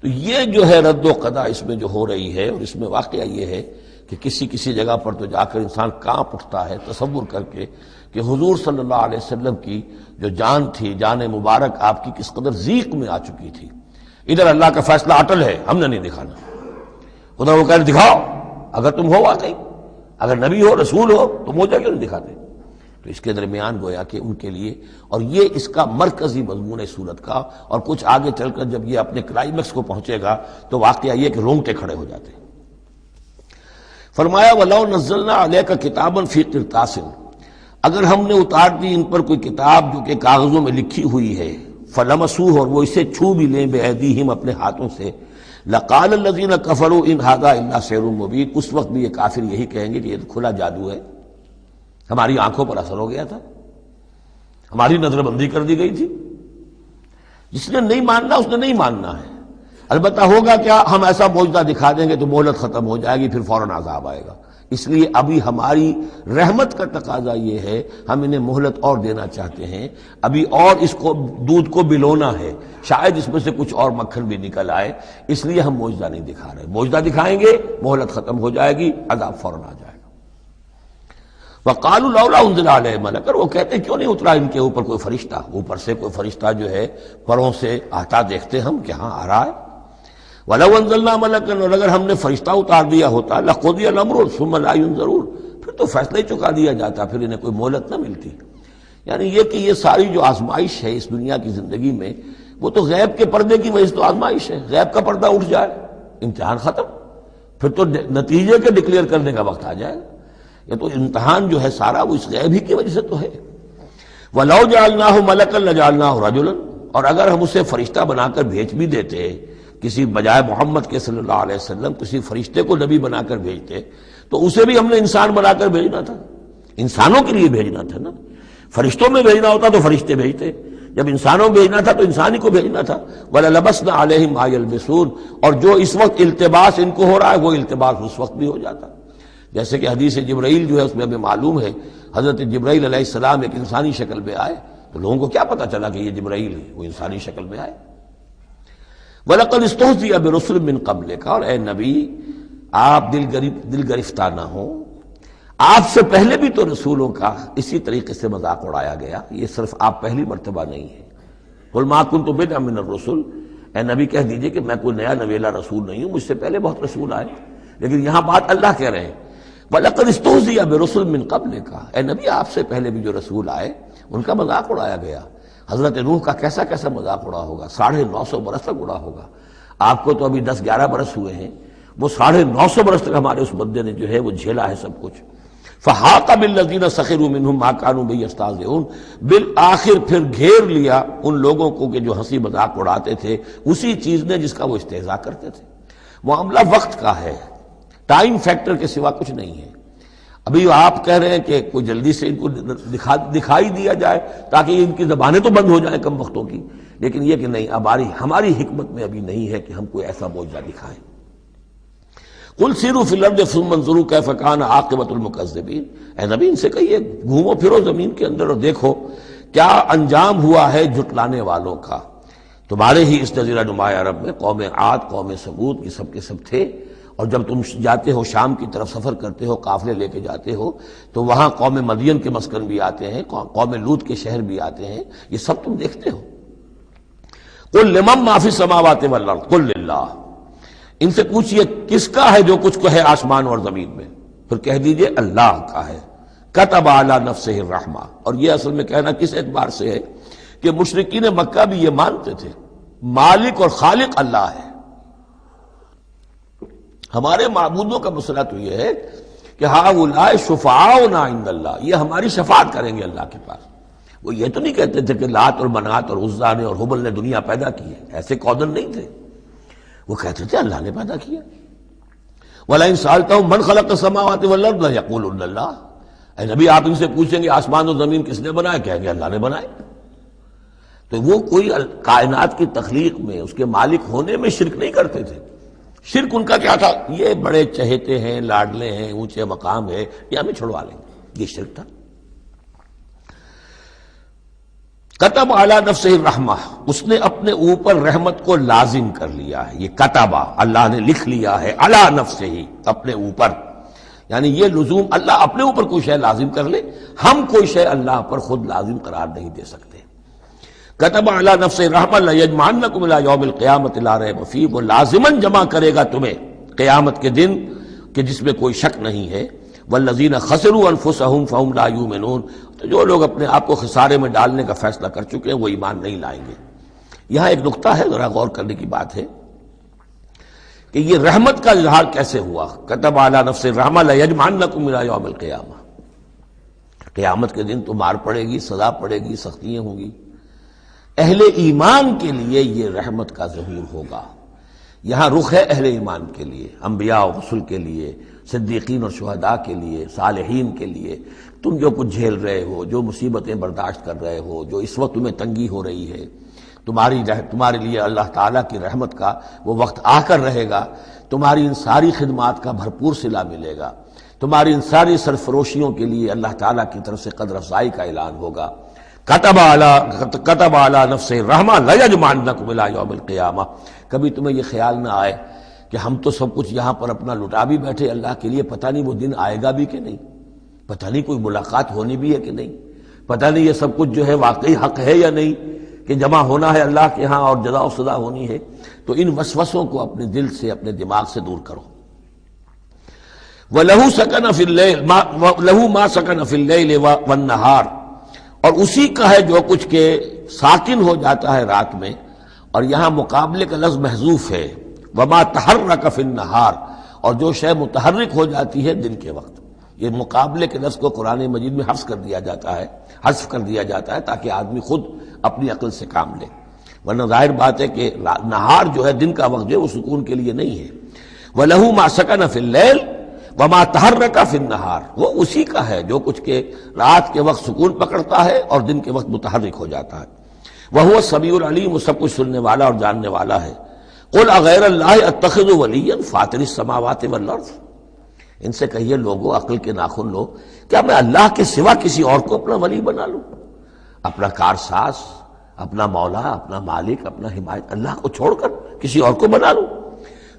تو یہ جو ہے رد و قضا اس میں جو ہو رہی ہے، اور اس میں واقعہ یہ ہے کہ کسی جگہ پر تو جا کر انسان کانپ اٹھتا ہے تصور کر کے کہ حضور صلی اللہ علیہ وسلم کی جو جان تھی، جان مبارک آپ کی کس قدر ضیق میں آ چکی تھی۔ ادھر اللہ کا فیصلہ اٹل ہے، ہم نے نہیں دکھانا، ادھر وہ کہہ رہے دکھاؤ، اگر تم ہو واقعی، اگر نبی ہو رسول ہو تو معجزہ کیوں نہیں دکھاتے؟ تو اس کے درمیان گویا کہ ان کے لیے، اور یہ اس کا مرکزی مضمون ہے سورت کا، اور کچھ آگے چل کر جب یہ اپنے کلائمیکس کو پہنچے گا تو واقعہ یہ کہ رونگٹے کھڑے ہو جاتے ہیں۔ فرمایا وَلَوْ نَزَّلْنَا عَلَيْكَ كِتَابًا فِي قِرْطَاسٍ، اگر ہم نے اتار دی ان پر کوئی کتاب جو کہ کاغذوں میں لکھی ہوئی ہے، فَلَمَسُوهُ، اور وہ اسے چھو بھی لیں بِأَيْدِيهِمْ اپنے ہاتھوں سے، لَقَالَ الَّذِينَ كَفَرُوا إِنْ هَذَا إِلَّا سِحْرٌ مُبِينٌ، اس وقت بھی یہ کافر یہی کہیں گے کہ یہ تو کھلا جادو ہے، ہماری آنکھوں پر اثر ہو گیا تھا، ہماری نظر بندی کر دی گئی تھی۔ جس نے نہیں ماننا اس نے نہیں ماننا ہے، البتہ ہوگا کیا، ہم ایسا معجزہ دکھا دیں گے تو مہلت ختم ہو جائے گی، پھر فوراً عذاب آئے گا۔ اس لیے ابھی ہماری رحمت کا تقاضا یہ ہے، ہم انہیں مہلت اور دینا چاہتے ہیں، ابھی اور اس کو دودھ کو بلونا ہے، شاید اس میں سے کچھ اور مکھن بھی نکل آئے، اس لیے ہم معجزہ نہیں دکھا رہے۔ معجزہ دکھائیں گے مہلت ختم ہو جائے گی، عذاب فوراً آ جائے گا۔ وَقَالُوا لَوْلَا أُنزِلَ عَلَيْهِ مَلَكٌ، وہ کہتے ہیں کیوں نہیں اترا ان کے اوپر کوئی فرشتہ، اوپر سے کوئی فرشتہ جو ہے پروں سے آتا دیکھتے ہم کہ ہاں آ رہا ہے۔ وَلَوْ أَنزَلْنَا مَلَكًا، اور اگر ہم نے فرشتہ اتار دیا ہوتا، لَقُضِيَ الْأَمْرُ ثُمَّ لَا يُنظَرُونَ، پھر تو فیصلہ ہی چکا دیا جاتا، پھر انہیں کوئی مہلت نہ ملتی۔ یعنی یہ کہ یہ ساری جو آزمائش ہے اس دنیا کی زندگی میں، وہ تو غیب کے پردے کی وجہ سے تو آزمائش ہے، غیب کا پردہ اٹھ جائے امتحان ختم، پھر تو نتیجے کے ڈکلیئر کرنے کا وقت آ جائے گا۔ یہ تو امتحان جو ہے سارا وہ اس غیب ہی کی وجہ سے تو ہے۔ وَلَوْ جَعَلْنَاهُ مَلَكًا لَجَعَلْنَاهُ رَجُلًا، اور اگر ہم اسے فرشتہ بنا کر بھیج بھی دیتے، کسی بجائے محمد کے صلی اللہ علیہ وسلم کسی فرشتے کو نبی بنا کر بھیجتے، تو اسے بھی ہم نے انسان بنا کر بھیجنا تھا، انسانوں کے لیے بھیجنا تھا نا۔ فرشتوں میں بھیجنا ہوتا تو فرشتے بھیجتے، جب انسانوں میں بھیجنا تھا تو انسانی کو بھیجنا تھا۔ وَلَلَبَسْنَا عَلَيْهِمْ مَا يَلْبِسُونَ، اور جو اس وقت التباس ان کو ہو رہا ہے وہ التباس اس وقت بھی ہو جاتا، جیسے کہ حدیث جبرائیل جو ہے اس میں ہمیں معلوم ہے، حضرت جبرائیل علیہ السلام ایک انسانی شکل میں آئے تو لوگوں کو کیا پتا چلا کہ یہ جبرائیل ہے، وہ انسانی شکل میں آئے۔ وَلَقَدِ اسْتُهْزِئَ بِرُسُلٍ مِّن قَبْلِكَ، اور اے نبی آپ دل گرفتار نہ ہوں، آپ سے پہلے بھی تو رسولوں کا اسی طریقے سے مذاق اڑایا گیا، یہ صرف آپ پہلی مرتبہ نہیں ہے۔ قُلْ مَا كُنتُ بِدْعًا مِّنَ الرُّسُلِ، اے نبی کہہ دیجئے کہ میں کوئی نیا نویلا رسول نہیں ہوں، مجھ سے پہلے بہت رسول آئے، لیکن یہاں بات اللہ کہہ رہے ہیں وَلَقَدِ اسْتُهْزِئَ بِرُسُلٍ مِّن قَبْلِكَ، اے نبی آپ سے پہلے بھی جو رسول آئے ان کا مذاق اڑایا گیا۔ حضرت نوح کا کیسا کیسا مذاق اڑا ہوگا، 950 برس تک اڑا ہوگا۔ آپ کو تو ابھی 10-11 برس ہوئے ہیں، وہ 950 برس تک ہمارے اس بندے نے جو ہے وہ جھیلا ہے سب کچھ۔ فَحَاقَ بِالَّذِينَ سَخِرُوا مِنْهُمْ مَا كَانُوا بِهِ يَسْتَهْزِئُونَ، بالآخر پھر گھیر لیا ان لوگوں کو کہ جو ہنسی مذاق اڑاتے تھے اسی چیز نے جس کا وہ استہزاء کرتے تھے۔ معاملہ وقت کا ہے، ٹائم فیکٹر کے سوا کچھ نہیں ہے۔ ابھی آپ کہہ رہے ہیں کہ کوئی جلدی سے ان کو دکھائی دیا جائے تاکہ ان کی زبانیں تو بند ہو جائیں کم وقتوں کی، لیکن یہ کہ نہیں، ہماری حکمت میں ابھی نہیں ہے کہ ہم کوئی ایسا معجزہ دکھائیں۔ قل سیروا فی الارض ثم انظروا کیف کان عاقبۃ المکذبین، اے نبی ان سے کہیے گھومو پھرو زمین کے اندر اور دیکھو کیا انجام ہوا ہے جھٹلانے والوں کا۔ تمہارے ہی اس جزیرہ نما عرب میں قوم عاد، قوم ثمود، یہ سب کے سب تھے، اور جب تم جاتے ہو شام کی طرف سفر کرتے ہو، قافلے لے کے جاتے ہو، تو وہاں قوم مدین کے مسکن بھی آتے ہیں، قوم لوط کے شہر بھی آتے ہیں، یہ سب تم دیکھتے ہو۔ قل لمن ما فی السماوات والارض قل للہ، ان سے پوچھئے کس کا ہے جو کچھ کو ہے آسمان اور زمین میں، پھر کہہ دیجئے اللہ کا ہے۔ کتب علی نفسہ الرحمہ، اور یہ اصل میں کہنا کس اعتبار سے ہے کہ مشرکین مکہ بھی یہ مانتے تھے مالک اور خالق اللہ ہے۔ ہمارے معبودوں کا مسئلہ تو یہ ہے کہ ہؤلاء شفعاؤنا عند اللہ، یہ ہماری شفاعت کریں گے اللہ کے پاس۔ وہ یہ تو نہیں کہتے تھے کہ لات اور منات اور عزا نے اور حبل نے دنیا پیدا کی ہے، ایسے قودن نہیں تھے، وہ کہتے تھے اللہ نے پیدا کیا۔ وَلَئِن سَأَلْتَهُم مَّنْ خَلَقَ السَّمَاوَاتِ وَالْأَرْضَ لَيَقُولُنَّ اللَّهُ، اے نبی آپ ان سے پوچھیں گے آسمان اور زمین کس نے بنائے، کہیں گے اللہ نے بنائے۔ تو وہ کوئی کائنات کی تخلیق میں اس کے مالک ہونے میں شرک نہیں کرتے تھے۔ شرک ان کا کیا تھا، یہ بڑے چہیتے ہیں، لاڈلے ہیں، اونچے مقام ہے، یہ ہمیں چھڑوا لیں گے، یہ شرک تھا۔ کتب علی نفسہ الرحمہ، اس نے اپنے اوپر رحمت کو لازم کر لیا ہے، یہ کتبہ اللہ نے لکھ لیا ہے، علی نفسہ ہی اپنے اوپر، یعنی یہ لزوم اللہ اپنے اوپر کوئی شے لازم کر لے، ہم کوئی شے اللہ پر خود لازم قرار نہیں دے سکتے۔ کتب علی نفسہ الرحمہ لیجمعنکم الی یوم القیامۃ لا ریب فیہ، وہ لازماً جمع کرے گا تمہیں قیامت کے دن کہ جس میں کوئی شک نہیں ہے۔ والذین خسروا انفسہم فہم لا یؤمنون، تو جو لوگ اپنے آپ کو خسارے میں ڈالنے کا فیصلہ کر چکے ہیں وہ ایمان نہیں لائیں گے۔ یہاں ایک نقطہ ہے، ذرا غور کرنے کی بات ہے کہ یہ رحمت کا اظہار کیسے ہوا۔ کتب علی نفسہ الرحمہ لیجمعنکم الی یوم القیامہ، قیامت کے دن تو مار پڑے گی، سزا پڑے گی، سختیاں ہوں گی۔ اہل ایمان کے لیے یہ رحمت کا ظہور ہوگا، یہاں رخ ہے اہل ایمان کے لیے، انبیاء و رسل کے لیے، صدیقین اور شہداء کے لیے، صالحین کے لیے۔ تم جو کچھ جھیل رہے ہو، جو مصیبتیں برداشت کر رہے ہو، جو اس وقت تمہیں تنگی ہو رہی ہے، تمہارے لیے اللہ تعالیٰ کی رحمت کا وہ وقت آ کر رہے گا، تمہاری ان ساری خدمات کا بھرپور صلہ ملے گا، تمہاری ان ساری سرفروشیوں کے لیے اللہ تعالیٰ کی طرف سے قدر افزائی کا اعلان ہوگا۔ کتب علی نفسہ الرحمہ لیجمعنکم الی یوم القیامہ، کبھی تمہیں یہ خیال نہ آئے کہ ہم تو سب کچھ یہاں پر اپنا لٹا بھی بیٹھے اللہ کے لیے، پتہ نہیں وہ دن آئے گا بھی کہ نہیں، پتہ نہیں کوئی ملاقات ہونی بھی ہے کہ نہیں، پتہ نہیں یہ سب کچھ جو ہے واقعی حق ہے یا نہیں کہ جمع ہونا ہے اللہ کے ہاں اور جزا و سزا ہونی ہے۔ تو ان وسوسوں کو اپنے دل سے، اپنے دماغ سے دور کرو۔ وَلَهُ سَكَنَ فِي اللَّيْلِ لَهُ مَا سَكَنَ فِي اللَّيْلِ وَالنَّهَارِ، اور اسی کا ہے جو کچھ کے ساکن ہو جاتا ہے رات میں، اور یہاں مقابلے کا لفظ محذوف ہے، وما تحرک فی النہار، اور جو شے متحرک ہو جاتی ہے دن کے وقت۔ یہ مقابلے کے لفظ کو قرآن مجید میں حذف کر دیا جاتا ہے تاکہ آدمی خود اپنی عقل سے کام لے، ورنہ ظاہر بات ہے کہ نہار جو ہے دن کا وقت جو ہے وہ سکون کے لیے نہیں ہے۔ وَلَهُ مَا سَكَنَ فِي اللَّيْلِ وَمَا تَحَرَّكَ فِي النَّهَارِ، وہ اسی کا ہے جو کچھ کے رات کے وقت سکون پکڑتا ہے اور دن کے وقت متحرک ہو جاتا ہے۔ وَهُوَ السَّمِيعُ الْعَلِيمُ، وہ سب کچھ سننے والا اور جاننے والا ہے۔ قُلْ أَغَيْرَ اللَّهِ أَتَّخِذُ وَلِيًّا فَاطِرِ السَّمَاوَاتِ وَالْأَرْضِ، ان سے کہیے لوگو، عقل کے ناخن لو، کیا میں اللہ کے سوا کسی اور کو اپنا ولی بنا لوں، اپنا کارساز، اپنا مولا، اپنا مالک، اپنا حمایت، اللہ کو چھوڑ کر کسی اور کو بنا لوں؟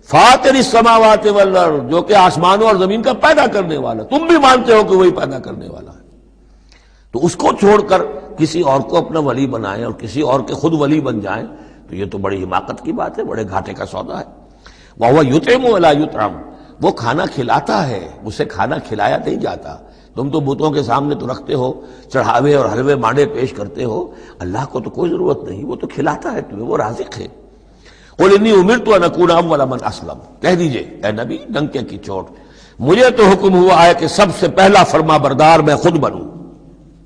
فاطر السماوات والارض، جو کہ آسمانوں اور زمین کا پیدا کرنے والا، تم بھی مانتے ہو کہ وہی پیدا کرنے والا ہے، تو اس کو چھوڑ کر کسی اور کو اپنا ولی بنائیں اور کسی اور کے خود ولی بن جائیں، تو یہ تو بڑی حماقت کی بات ہے، بڑے گھاٹے کا سودا ہے۔ وَهُوَ يُطْعِمُ وَلَا يُطْعَمُ، وہ کھانا کھلاتا ہے، اسے کھانا کھلایا نہیں جاتا۔ تم تو بتوں کے سامنے تو رکھتے ہو، چڑھاوے اور حلوے مانڈے پیش کرتے ہو، اللہ کو تو کوئی ضرورت نہیں، وہ تو کھلاتا ہے تمہیں، وہ رازق ہے۔ قُلْ إِنِّي أُمِرْتُ أَنْ أَكُونَ أَوَّلَ مَنْ أَسْلَمَ، کہہ دیجئے اے نبی ڈنکے کی چوٹ، مجھے تو حکم ہوا ہے کہ سب سے پہلا فرما بردار میں خود بنوں۔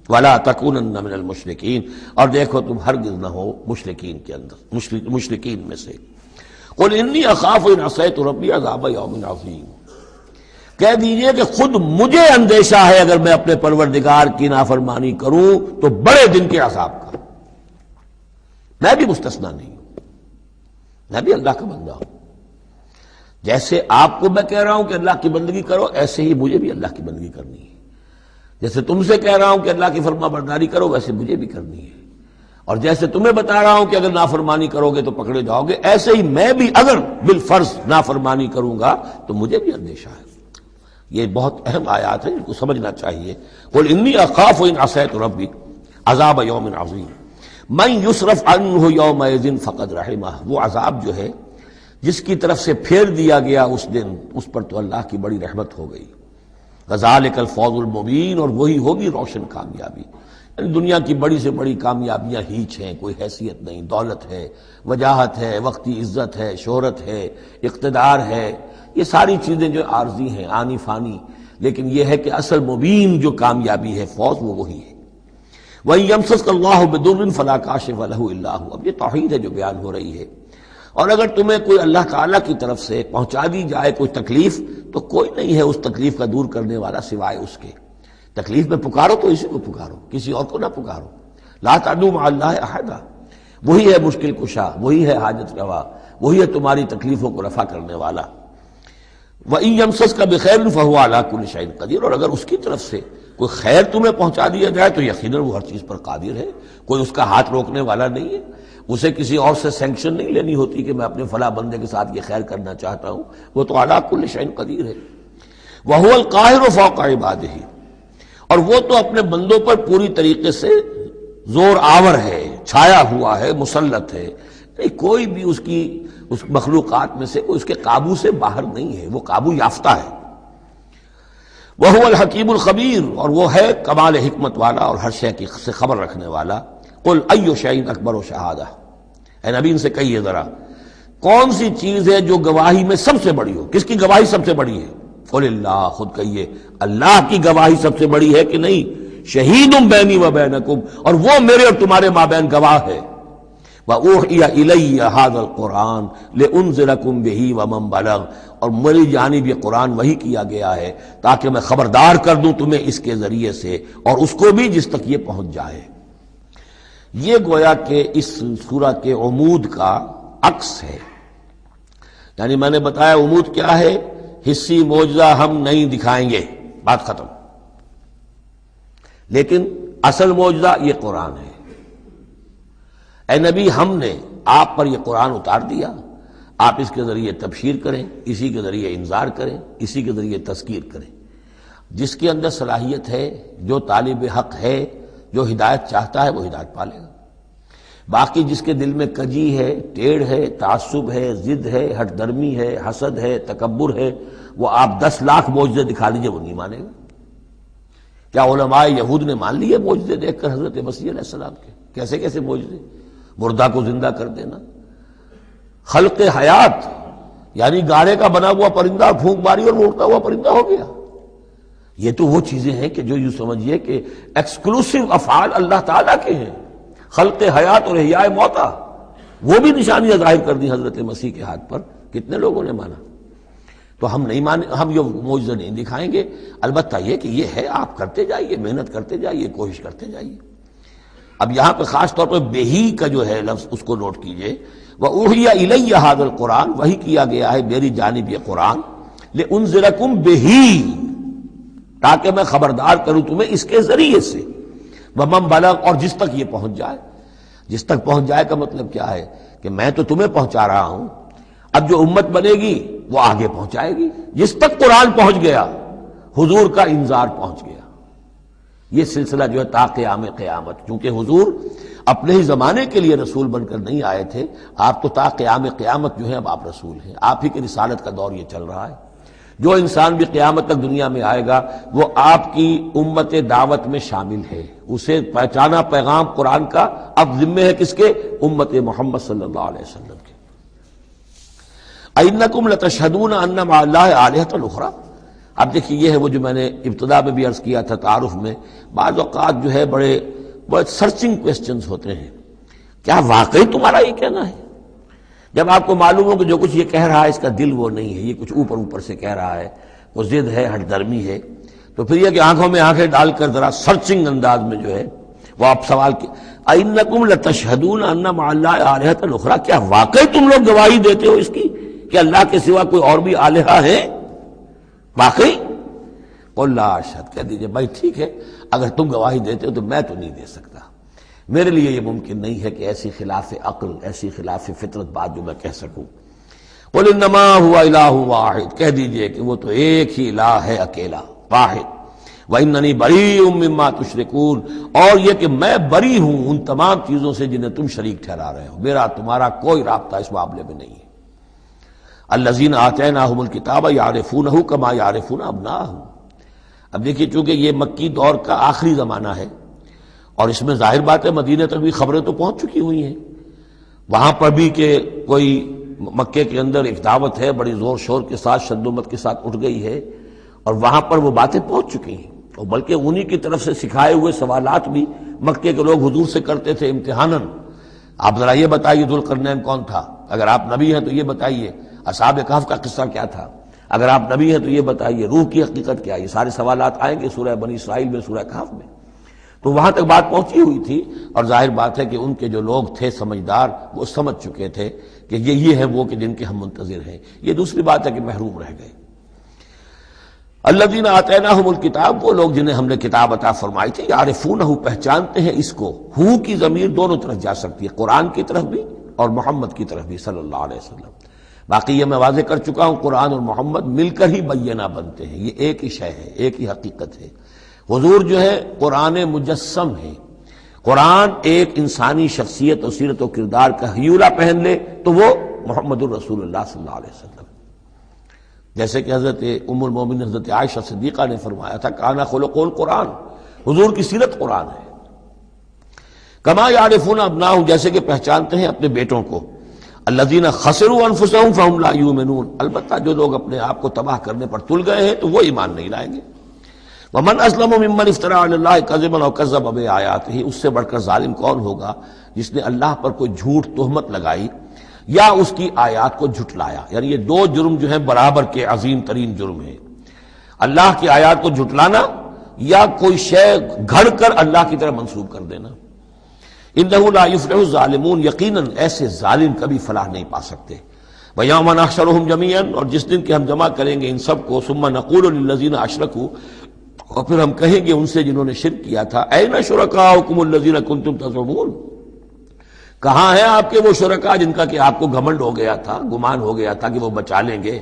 وَلَا تَكُونَنَّ مِنَ الْمُشْرِكِينَ، اور دیکھو تم ہرگز نہ ہو مشرکین کے اندر، مشرکین میں سے۔ قُلْ إِنِّي أَخَافُ إِنْ عَصَيْتُ رَبِّي عَذَابَ يَوْمٍ عَظِيمٍ، کہہ دیجئے کہ خود مجھے اندیشہ ہے اگر میں اپنے پروردگار کی نافرمانی کروں تو بڑے دن کے عذاب کا۔ میں بھی مستثنا نہیں ہوں، میں بھی اللہ کا بندہ ہوں۔ جیسے آپ کو میں کہہ رہا ہوں کہ اللہ کی بندگی کرو، ایسے ہی مجھے بھی اللہ کی بندگی کرنی ہے۔ جیسے تم سے کہہ رہا ہوں کہ اللہ کی فرما برداری کرو، ویسے مجھے بھی کرنی ہے۔ اور جیسے تمہیں بتا رہا ہوں کہ اگر نافرمانی کرو گے تو پکڑے جاؤ گے، ایسے ہی میں بھی اگر بالفرض نافرمانی کروں گا تو مجھے بھی اندیشہ ہے۔ یہ بہت اہم آیات ہیں، ان کو سمجھنا چاہیے۔ قُلْ إِنِّي أَخَافُ إِنْ عَصَيْتُ رَبِّي عَذَابَ يَوْمٍ عَظِيمٍ مَنْ يُصْرَفْ عَنْهُ يَوْمَئِذٍ فَقَدْ رَحِمَهُ، وہ عذاب جو ہے جس کی طرف سے پھیر دیا گیا اس دن، اس پر تو اللہ کی بڑی رحمت ہو گئی۔ وَذَلِكَ الْفَوْزُ الْمُبِينُ، اور وہی ہوگی روشن کامیابی۔ یعنی دنیا کی بڑی سے بڑی کامیابیاں ہیچ ہیں، کوئی حیثیت نہیں، دولت ہے، وجاہت ہے، وقتی عزت ہے، شہرت ہے، اقتدار ہے، یہ ساری چیزیں جو عارضی ہیں، آنی فانی، لیکن یہ ہے کہ اصل مبین جو کامیابی ہے، فوز، وہ وہی ہے۔ وَإِن يَمْسَسْكَ اللَّهُ بِضُرٍّ فَلَا كَاشِفَ لَهُ إِلَّا هُوَ، اب یہ توحید ہے جو بیان ہو رہی ہے۔ اور اگر تمہیں کوئی اللہ تعالیٰ کی طرف سے پہنچا دی جائے کوئی تکلیف، تو کوئی نہیں ہے اس تکلیف کا دور کرنے والا سوائے اس کے۔ تکلیف میں پکارو تو اسی کو پکارو، کسی اور کو نہ پکارو۔ لا تدعوا مع اللہ احدا، وہی ہے مشکل کشا، وہی ہے حاجت روا، وہی ہے تمہاری تکلیفوں کو رفع کرنے والا۔ وَإِن يَمْسَسْكَ بِخَيْرٍ فَهُوَ عَلَىٰ كُلِّ شَيْءٍ قَدِيرٌ، اور اگر اس کی طرف سے کوئی خیر تمہیں پہنچا دیا جائے تو یقیناً وہ ہر چیز پر قادر ہے، کوئی اس کا ہاتھ روکنے والا نہیں ہے۔ اسے کسی اور سے سینکشن نہیں لینی ہوتی کہ میں اپنے فلاں بندے کے ساتھ یہ خیر کرنا چاہتا ہوں، وہ تو عَلَىٰ كُلِّ شَيْءٍ قدیر ہے۔ وَهُوَ الْقَاهِرُ فَوْقَ عِبَادِهِ، اور وہ تو اپنے بندوں پر پوری طریقے سے زور آور ہے، چھایا ہوا ہے، مسلط ہے، کوئی بھی اس مخلوقات میں سے کوئی اس کے قابو سے باہر نہیں ہے، وہ قابو یافتہ ہے۔ وَهُوَ الْحَكِيمُ الْخَبِيرُ، اور وہ ہے کمال حکمت والا اور ہر شے کی سے خبر رکھنے والا۔ قُلْ أَيُّ شَيْءٍ أَكْبَرُ شَهَادَةً، اے نبی ان سے کہیے ذرا کون سی چیز ہے جو گواہی میں سب سے بڑی ہو؟ کس کی گواہی سب سے بڑی ہے؟ قُلِ اللَّهُ، خود کہیے اللہ کی گواہی سب سے بڑی ہے کہ نہیں؟ شہید بینی و بینکم، اور وہ میرے اور تمہارے مابین گواہ ہے۔ وَأُوحِيَ إِلَيَّ هَذَا الْقُرْآنُ لِأُنذِرَكُم بِهِ وَمَن بَلَغَ، اور میری جانب یہ قرآن وحی کیا گیا ہے تاکہ میں خبردار کر دوں تمہیں اس کے ذریعے سے، اور اس کو بھی جس تک یہ پہنچ جائے۔ یہ گویا کہ اس سورہ کے عمود کا عکس ہے۔ یعنی میں نے بتایا عمود کیا ہے، حصی معجزہ ہم نہیں دکھائیں گے، بات ختم۔ لیکن اصل معجزہ یہ قرآن ہے۔ اے نبی ہم نے آپ پر یہ قرآن اتار دیا، آپ اس کے ذریعے تبشیر کریں، اسی کے ذریعے انذار کریں، اسی کے ذریعے تذکیر کریں۔ جس کے اندر صلاحیت ہے، جو طالب حق ہے، جو ہدایت چاہتا ہے، وہ ہدایت پالے گا۔ باقی جس کے دل میں کجی ہے، ٹیڑھ ہے، تعصب ہے، ضد ہے، ہٹ درمی ہے، حسد ہے، تکبر ہے، وہ آپ 10 لاکھ معجزے دکھا دیجئے وہ نہیں مانے گا۔ کیا علماء یہود نے مان لیے معجزے دیکھ کر حضرت مسیح علیہ السلام کے؟ کیسے کیسے معجزے، مردہ کو زندہ کر دینا، خلق حیات، یعنی گاڑے کا بنا ہوا پرندہ پھونک ماری اور وہ اڑتا ہوا پرندہ ہو گیا۔ یہ تو وہ چیزیں ہیں کہ جو یوں سمجھیے کہ ایکسکلوسیو افعال اللہ تعالیٰ کے ہیں، خلق حیات اور احیاء موتا، وہ بھی نشانیاں ظاہر کر دی حضرت مسیح کے ہاتھ پر، کتنے لوگوں نے مانا؟ تو ہم نہیں مانے، ہم یہ معجزہ نہیں دکھائیں گے، البتہ یہ کہ یہ ہے، آپ کرتے جائیے، محنت کرتے جائیے، کوشش کرتے جائیے۔ اب یہاں پہ خاص طور پہ بہی کا جو ہے لفظ اس کو نوٹ کیجئے، وَأُوحِيَ إِلَيَّ هَذَا الْقُرْآنُ، وحی کیا گیا ہے میری جانب یہ قرآن، لِأُنذِرَكُم بِهِ، تاکہ میں خبردار کروں تمہیں اس کے ذریعے سے، وَمَن بَلَغَ، اور جس تک یہ پہنچ جائے۔ جس تک پہنچ جائے کا مطلب کیا ہے کہ میں تو تمہیں پہنچا رہا ہوں، اب جو امت بنے گی وہ آگے پہنچائے گی۔ جس تک قرآن پہنچ گیا حضور کا انذار پہنچ گیا۔ یہ سلسلہ جو ہے تا قیام قیامت، چونکہ حضور اپنے ہی زمانے کے لیے رسول بن کر نہیں آئے تھے، آپ تو تا قیام قیامت جو ہے اب آپ رسول ہیں، آپ ہی کی رسالت کا دور یہ چل رہا ہے۔ جو انسان بھی قیامت تک دنیا میں آئے گا وہ آپ کی امت دعوت میں شامل ہے، اسے پہچانا پیغام قرآن کا اب ذمہ ہے کس کے؟ امت محمد صلی اللہ علیہ وسلم کے۔ اَإِنَّكُمْ لَتَشْهَدُونَ أَنَّ مَعَ اللَّهِ آلِهَةً أُخْرَىٰ۔ اب دیکھیے یہ ہے وہ جو میں نے ابتدا میں بھی عرض کیا تھا تعارف میں، بعض اوقات جو ہے بڑے سرچنگ کویسچنز ہوتے ہیں، کیا واقعی تمہارا یہ کہنا ہے؟ جب آپ کو معلوم ہو کہ جو کچھ یہ کہہ رہا ہے اس کا دل وہ نہیں ہے، یہ کچھ اوپر اوپر سے کہہ رہا ہے، وہ ضد ہے، ہٹ درمی ہے، تو پھر یہ کہ آنکھوں میں آنکھیں ڈال کر ذرا سرچنگ انداز میں جو ہے وہ آپ سوال کی اَإِنَّكُمْ لَتَشْهَدُونَ أَنَّ مَعَ اللَّهِ آلِهَةً أُخْرَىٰ، کیا واقعی تم لوگ گواہی دیتے ہو اس کی کہ اللہ کے سوا کوئی اور بھی آلہہ ہے؟ واقعی؟ قُل لَا أَشْهَدُ، کہہ دیجئے بھائی ٹھیک ہے، اگر تم گواہی دیتے ہو تو میں تو نہیں دے سکتا، میرے لیے یہ ممکن نہیں ہے کہ ایسی خلاف عقل، ایسی خلاف فطرت بات جو میں کہہ سکوں۔ قُلْ إِنَّمَا هُوَ إِلَٰهٌ وَاحِدٌ، کہہ دیجئے کہ وہ تو ایک ہی الہ ہے، اکیلا، واحد۔ وَإِنَّنِي بَرِيءٌ مِّمَّا تُشْرِكُونَ، اور یہ کہ میں بری ہوں ان تمام چیزوں سے جنہیں تم شریک ٹھہرا رہے ہو، میرا تمہارا کوئی رابطہ اس معاملے میں نہیں ہے۔ الَّذِينَ آتَيْنَاهُمُ الْكِتَابَ يَعْرِفُونَهُ كَمَا يَعْرِفُونَ أَبْنَاءَهُمْ۔ اب دیکھیے چونکہ یہ مکی دور کا آخری زمانہ ہے اور اس میں ظاہر بات ہے مدینہ تک بھی خبریں تو پہنچ چکی ہوئی ہیں، وہاں پر بھی کہ کوئی مکے کے اندر ایک دعوت ہے بڑی زور شور کے ساتھ، شد و مت کے ساتھ اٹھ گئی ہے، اور وہاں پر وہ باتیں پہنچ چکی ہیں، اور بلکہ انہی کی طرف سے سکھائے ہوئے سوالات بھی مکے کے لوگ حضور سے کرتے تھے امتحاناً۔ آپ ذرا یہ بتائیے ذوالقرنین کون تھا؟ اگر آپ نبی ہیں تو یہ بتائیے، اصحاب کہف کا قصہ کیا تھا؟ اگر آپ نبی ہیں تو یہ بتائیے، روح کی حقیقت کیا ہے؟ یہ سارے سوالات آئیں گے سورہ بنی اسرائیل میں، سورہ کہف میں۔ تو وہاں تک بات پہنچی ہوئی تھی، اور ظاہر بات ہے کہ ان کے جو لوگ تھے سمجھدار وہ سمجھ چکے تھے کہ یہ ہے وہ کہ جن کے ہم منتظر ہیں۔ یہ دوسری بات ہے کہ محروم رہ گئے۔ الذین آتیناہم الکتاب، وہ لوگ جنہیں ہم نے کتاب عطا فرمائی تھی، یعرفونہ، پہچانتے ہیں اس کو۔ ہو کی ضمیر دونوں طرف جا سکتی ہے، قرآن کی طرف بھی اور محمد کی طرف بھی صلی اللہ علیہ وسلم۔ باقی یہ میں واضح کر چکا ہوں، قرآن اور محمد مل کر ہی بینہ بنتے ہیں، یہ ایک ہی شے ہے، ایک ہی حقیقت ہے۔ حضور جو ہے قرآن مجسم ہے، قرآن ایک انسانی شخصیت اور سیرت و کردار کا ہیولہ پہن لے تو وہ محمد الرسول اللہ صلی اللہ علیہ وسلم، جیسے کہ حضرت ام المومنین حضرت عائشہ صدیقہ نے فرمایا تھا کانا خلق القرآن، حضور کی سیرت قرآن ہے۔ کما یعرفون ابناہم، جیسے کہ پہچانتے ہیں اپنے بیٹوں کو۔ الذین خسروا انفسهم فهم لا یؤمنون، البتہ جو لوگ اپنے آپ کو تباہ کرنے پر تل گئے ہیں تو وہ ایمان نہیں لائیں گے۔ ومن اسلم ممن افترى علی اللہ کذبا او کذب بآیاتہ، اس سے بڑھ کر ظالم کون ہوگا جس نے اللہ پر کوئی جھوٹ تہمت لگائی یا اس کی آیات کو جھٹلایا۔ یعنی یہ دو جرم جو ہیں برابر کے عظیم ترین جرم ہیں، اللہ کی آیات کو جھٹلانا یا کوئی شے گھڑ کر اللہ کی طرف منسوب کر دینا۔ انہ لا یفلح الظالمون، یقیناً ایسے ظالم کبھی فلاح نہیں پا سکتے۔ ویوم نحشرہم جمیعا، اور جس دن کہ ہم جمع کریں گے ان سب کو، ثم نقول للذین اشرکوا، اور پھر ہم کہیں گے ان سے جنہوں نے شرک کیا تھا، این شرکاؤکم الذین کنتم تزعمون، کہاں ہیں آپ کے وہ شرکاء جن کا کہ آپ کو گھمنڈ ہو گیا تھا، گمان ہو گیا تھا کہ وہ بچا لیں گے۔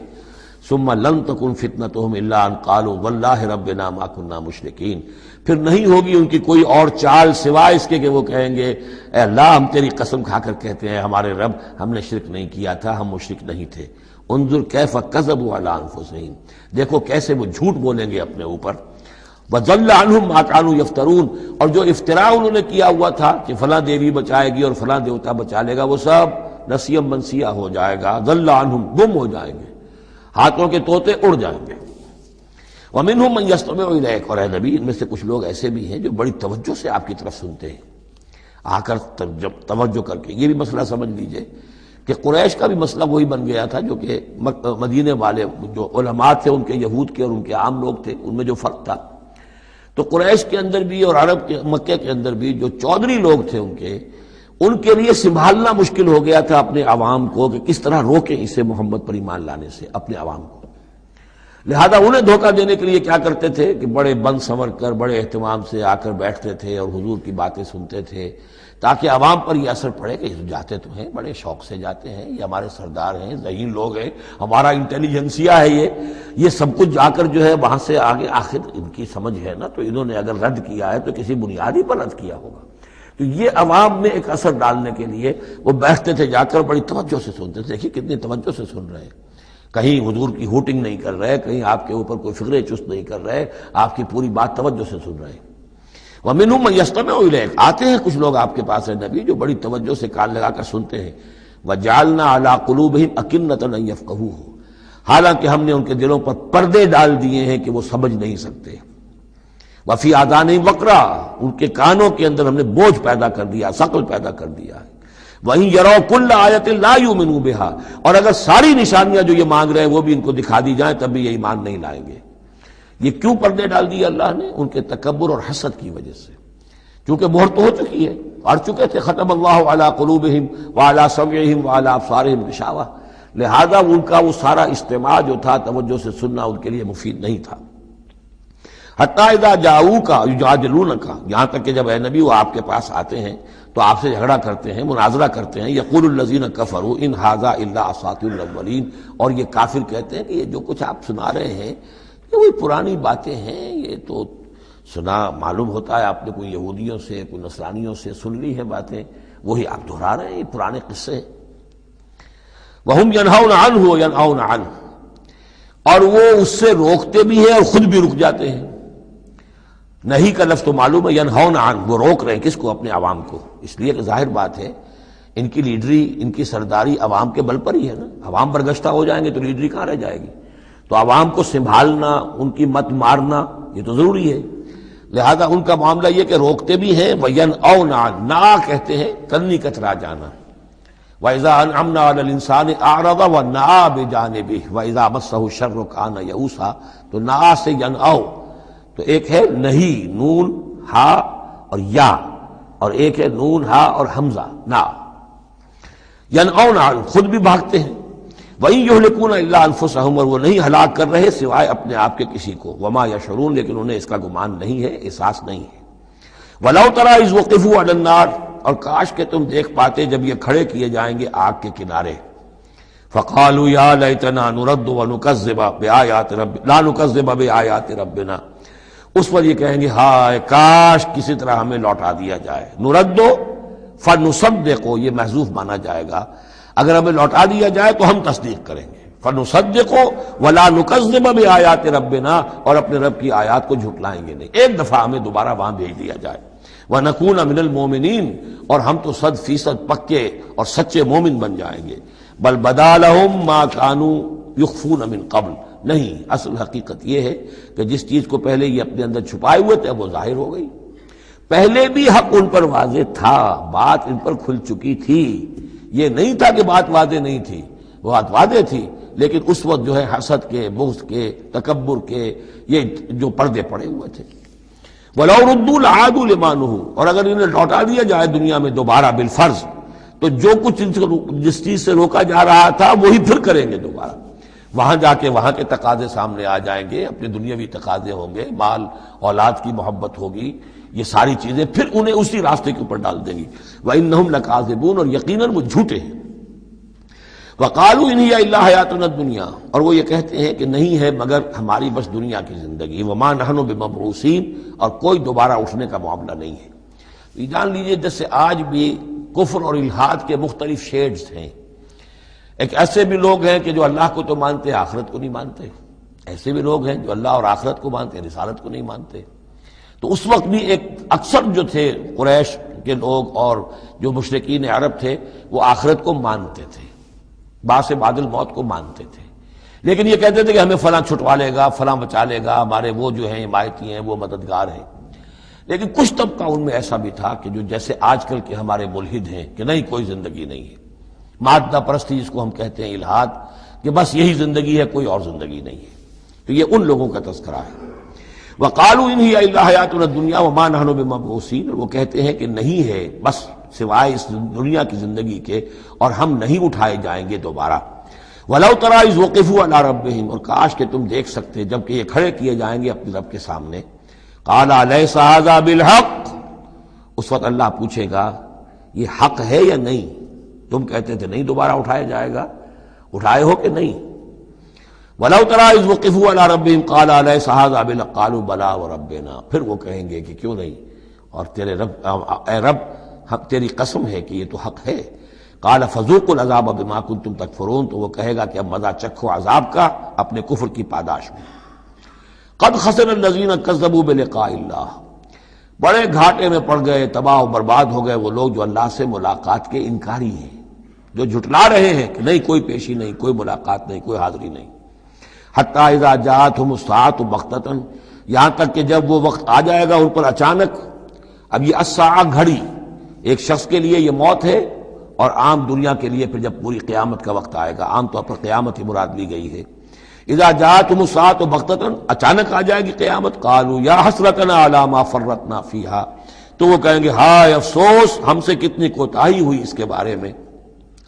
ثم لن تکن فتنتہم الا ان قالوا واللہ ربنا ما کنا مشرکین، پھر نہیں ہوگی ان کی کوئی اور چال سوائے اس کے کہ وہ کہیں گے اے اللہ ہم تیری قسم کھا کر کہتے ہیں ہمارے رب ہم نے شرک نہیں کیا تھا، ہم مشرک نہیں تھے۔ انظر کیف کذبوا علی انفسہم، دیکھو کیسے وہ جھوٹ بولیں گے اپنے اوپر۔ وَضَلَّ عَنْهُمْ مَا كَانُوا يَفْتَرُونَ، اور جو افتراء انہوں نے کیا ہوا تھا کہ فلاں دیوی بچائے گی اور فلاں دیوتا بچا لے گا، وہ سب نسیم منسیہ ہو جائے گا، ضل عنہم، گم ہو جائیں گے، ہاتھوں کے طوطے اڑ جائیں گے۔ وَمِنْهُمْ مَنْ يَسْتَمِعُ إِلَيْكَ، اور اے نبی ان میں سے کچھ لوگ ایسے بھی ہیں جو بڑی توجہ سے آپ کی طرف سنتے ہیں، آ کر جب توجہ کر کے۔ یہ بھی مسئلہ سمجھ لیجئے کہ قریش کا بھی مسئلہ وہی بن گیا تھا جو کہ مدینے والے جو علماء تھے ان کے، یہود کے اور ان کے عام لوگ تھے، ان میں جو فرق تھا۔ تو قریش کے اندر بھی اور عرب کے مکے کے اندر بھی جو چودھری لوگ تھے ان کے لیے سنبھالنا مشکل ہو گیا تھا اپنے عوام کو کہ کس طرح روکیں اسے محمد پر ایمان لانے سے اپنے عوام کو۔ لہذا انہیں دھوکہ دینے کے لیے کیا کرتے تھے کہ بڑے بند سنور کر بڑے اہتمام سے آ کر بیٹھتے تھے اور حضور کی باتیں سنتے تھے، تاکہ عوام پر یہ اثر پڑے کہ جاتے تو ہیں، بڑے شوق سے جاتے ہیں، یہ ہمارے سردار ہیں، ذہین لوگ ہیں، ہمارا انٹیلیجنسیا ہے، یہ سب کچھ جا کر جو ہے وہاں سے آگے، آخر ان کی سمجھ ہے نا، تو انہوں نے اگر رد کیا ہے تو کسی بنیادی پر رد کیا ہوگا۔ تو یہ عوام میں ایک اثر ڈالنے کے لیے وہ بیٹھتے تھے جا کر، بڑی توجہ سے سنتے تھے. دیکھیے کتنی توجہ سے سن رہے ہیں، کہیں حضور کی ہوٹنگ نہیں کر رہے، کہیں آپ کے اوپر کوئی فکر چست نہیں کر رہے، آپ کی پوری بات توجہ سے سن رہے ہیں. وَمِنْهُمْ مَن يَسْتَمِعُ إِلَيْكَ، آتے ہیں کچھ لوگ آپ کے پاس ہیں نبی جو بڑی توجہ سے کان لگا کر سنتے ہیں. وَجَعَلْنَا عَلَىٰ قُلُوبِهِمْ أَكِنَّةً أَن يَفْقَهُوهُ، حالانکہ ہم نے ان کے دلوں پر پردے ڈال دیے ہیں کہ وہ سمجھ نہیں سکتے. وَفِي آذَانِهِمْ وَقْرًا، ان کے کانوں کے اندر ہم نے بوجھ پیدا کر دیا، ثقل پیدا کر دیا ہے. وَإِن يَرَوْا كُلَّ آيَةٍ لَا يُؤْمِنُوا بِهَا، اور اگر ساری نشانیاں جو یہ مانگ رہے ہیں وہ بھی ان کو دکھا دی جائیں تب بھی یہ ایمان نہیں لائیں گے. یہ کیوں پردے ڈال دیے اللہ نے؟ ان کے تکبر اور حسد کی وجہ سے. چونکہ مہر تو ہو چکی ہے، اڑ چکے تھے، ختم اللہ علی قلوبہم وعلی سمعہم وعلی ابصارہم غشاوہ، لہذا ان کا وہ سارا استماع جو تھا، توجہ سے سننا ان کے لیے مفید نہیں تھا. حتی اذا جاؤوک یجادلونک، یہاں تک کہ جب اے نبی وہ آپ کے پاس آتے ہیں تو آپ سے جھگڑا کرتے ہیں، مناظرہ کرتے ہیں. یقول الذین کفروا ان ھذا الا اساطیر الاولین، اور یہ کافر کہتے ہیں کہ یہ جو کچھ آپ سنا رہے ہیں یہ وہی پرانی باتیں ہیں، یہ تو سنا معلوم ہوتا ہے آپ نے کوئی یہودیوں سے کوئی نصرانیوں سے سن لی ہے باتیں، وہی آپ دہرا رہے ہیں، یہ پرانے قصے ہیں. وَهُمْ يَنْهَوْنَ عَنْهُ وَيَنْأَوْنَ عَنْهُ، اور وہ اس سے روکتے بھی ہیں اور خود بھی رک جاتے ہیں. نہیں کا لفظ تو معلوم ہے، يَنْهَوْنَ عَنْهُ، وہ روک رہے ہیں کس کو؟ اپنے عوام کو. اس لیے کہ ظاہر بات ہے ان کی لیڈری، ان کی سرداری عوام کے بل پر ہی ہے نا. عوام برگشتہ ہو جائیں گے تو لیڈری کہاں رہ جائے گی؟ تو عوام کو سنبھالنا، ان کی مت مارنا یہ تو ضروری ہے. لہذا ان کا معاملہ یہ کہ روکتے بھی ہیں. وَيَنْأَوْنَ عَنْهُ، نا کہتے ہیں کنی کترا جانا. وَإِذَا أَنْعَمْنَا عَلَى الْإِنسَانِ أَعْرَضَ وَنَأَىٰ بِجَانِبِهِ وَإِذَا مَسَّهُ الشَّرُّ كَانَ يَئُوسًا، تو نا سے ینعو، تو ایک ہے نہیں، نون ہا اور یا، اور ایک ہے نون ہا اور حمزہ نا. ینعون عنہ، خود بھی بھاگتے ہیں. وَإِن يُهْلِكُونَ إِلَّا أَنفُسَهُمْ، اور وہ نہیں ہلاک کر رہے سوائے اپنے آپ کے کسی کو. وَمَا يَشْعُرُونَ، لیکن انہیں اس کا گمان نہیں ہے، احساس نہیں ہے. وَلَوْ تَرَىٰ إِذْ وُقِفُوا عَلَى النَّارِ، اور کاش کہ تم دیکھ پاتے جب یہ کھڑے کیے جائیں گے آگ کے کنارے. فَقَالُوا يَا لَيْتَنَا نُرَدُّ وَنُكَذِّبَ بِآيَاتِ رَبِّنَا لَا نُكَذِّبَ بِآيَاتِ رَبِّنَا، اس پر یہ کہیں گے ہائے کاش کسی طرح ہمیں لوٹا دیا جائے. نُرَدُّ فَنُصَدِّقُ، یہ محذوف مانا جائے گا، اگر ہمیں لوٹا دیا جائے تو ہم تصدیق کریں گے. فَنُصَدِّقُ وَلَا نُكَذِّبَ بِآيَاتِ رَبِّنَا، اور اپنے رب کی آیات کو جھٹلائیں گے نہیں. ایک دفعہ ہمیں دوبارہ وہاں بھیج دیا جائے. وَنَكُونَ مِنَ الْمُؤْمِنِينَ، اور ہم تو 100% پکے اور سچے مومن بن جائیں گے. بل بدا لهم ما كانوا يخفون من قبل، نہیں، اصل حقیقت یہ ہے کہ جس چیز کو پہلے یہ اپنے اندر چھپائے ہوئے تھے وہ ظاہر ہو گئی. پہلے بھی حق ان پر واضح تھا، بات ان پر کھل چکی تھی. یہ نہیں تھا کہ بات واضح نہیں تھی، بات واضح تھی، لیکن اس وقت جو ہے حسد کے، بغض کے، تکبر کے یہ جو پردے پڑے ہوئے تھے. وَلَوْ رُدُّوا لَعَادُوا لِمَا نُهُوا، اور اگر انہیں لوٹا دیا جائے دنیا میں دوبارہ بالفرض، تو جو کچھ ان سے جس چیز سے روکا جا رہا تھا وہی پھر کریں گے دوبارہ. وہاں جا کے وہاں کے تقاضے سامنے آ جائیں گے، اپنے دنیاوی تقاضے ہوں گے، مال اولاد کی محبت ہوگی، یہ ساری چیزیں پھر انہیں اسی راستے کے اوپر ڈال دیں گی. وَإِنَّهُمْ لَكَاذِبُونَ، اور یقیناً وہ جھوٹے ہیں. وَقَالُوا إِنْ هِيَ إِلَّا حَيَاتُنَا الدُّنْيا، اور وہ یہ کہتے ہیں کہ نہیں ہے مگر ہماری بس دنیا کی زندگی. وَمَا نَحْنُ بِمَبْعُوثِينَ، اور کوئی دوبارہ اٹھنے کا معاملہ نہیں ہے. یہ جان لیجئے جیسے آج بھی کفر اور الحاد کے مختلف شیڈز ہیں. ایک ایسے بھی لوگ ہیں کہ جو اللہ کو تو مانتے آخرت کو نہیں مانتے، ایسے بھی لوگ ہیں جو اللہ اور آخرت کو مانتے رسالت کو نہیں مانتے. تو اس وقت بھی ایک اکثر جو تھے قریش کے لوگ اور جو مشرکین عرب تھے وہ آخرت کو مانتے تھے، باس بعد الموت کو مانتے تھے، لیکن یہ کہتے تھے کہ ہمیں فلاں چھٹوا لے گا، فلاں بچا لے گا، ہمارے وہ جو ہیں حمایتی ہیں، وہ مددگار ہیں. لیکن کچھ طبقہ ان میں ایسا بھی تھا کہ جو جیسے آج کل کے ہمارے ملحد ہیں کہ نہیں کوئی زندگی نہیں ہے، مادہ پرستی جس کو ہم کہتے ہیں الحاد، کہ بس یہی زندگی ہے، کوئی اور زندگی نہیں ہے. تو یہ ان لوگوں کا تذکرہ ہے. وَقَالُوا إِنْ هِيَ إِلَّا حَيَاتُنَا الدُّنْيَا وَمَا نَحْنُ بِمَبْعُوثِينَ، وہ کہتے ہیں کہ نہیں ہے بس سوائے اس دنیا کی زندگی کے، اور ہم نہیں اٹھائے جائیں گے دوبارہ. وَلَوْ تَرَىٰ إِذْ وُقِفُوا عَلَىٰ رَبِّهِمْ، اور کاش کہ تم دیکھ سکتے جبکہ یہ کھڑے کیے جائیں گے اپنے رب کے سامنے. قَالَ أَلَيْسَ هَٰذَا بِالْحَقِّ، اس وقت اللہ پوچھے گا یہ حق ہے یا نہیں؟ تم کہتے تھے نہیں دوبارہ اٹھایا جائے گا، اٹھائے ہو کہ نہیں؟ وَلَوْ تَرَىٰ إِذْ وُقِفُوا عَلَىٰ رَبِّهِمْ قَالَ أَلَيْسَ هَٰذَا بِالْحَقِّ قَالُوا بَلَىٰ وَرَبِّنَا، پھر وہ کہیں گے کہ کیوں نہیں، اور تیرے رب، اے رب ہم تیری قسم ہے کہ یہ تو حق ہے۔ قال فذوقوا العذاب بما کنتم تکفرون، تو وہ کہے گا کہ اب مزہ چکھو عذاب کا اپنے کفر کی پاداش میں۔ قد خسر الذین کذبوا بلقاء اللہ، بڑے گھاٹے میں پڑ گئے، تباہ و برباد ہو گئے وہ لوگ جو اللہ سے ملاقات کے انکاری ہیں، جو جھٹلا رہے ہیں کہ نہیں کوئی پیشی نہیں، کوئی ملاقات نہیں، کوئی حاضری نہیں۔ حتی اذا جاءتهم الساعۃ بغتۃ، یہاں تک کہ جب وہ وقت آ جائے گا ان پر اچانک۔ اب یہ الساعہ گھڑی ایک شخص کے لیے یہ موت ہے، اور عام دنیا کے لیے پھر جب پوری قیامت کا وقت آئے گا، عام طور پر قیامت ہی مراد لی گئی ہے۔ اذا جاءتهم الساعۃ بغتۃ، اچانک آ جائے گی قیامت، قالوا یا حسرتنا علی ما فرطنا فیہا، تو وہ کہیں گے ہائے افسوس ہم سے کتنی کوتاہی ہوئی اس کے بارے میں،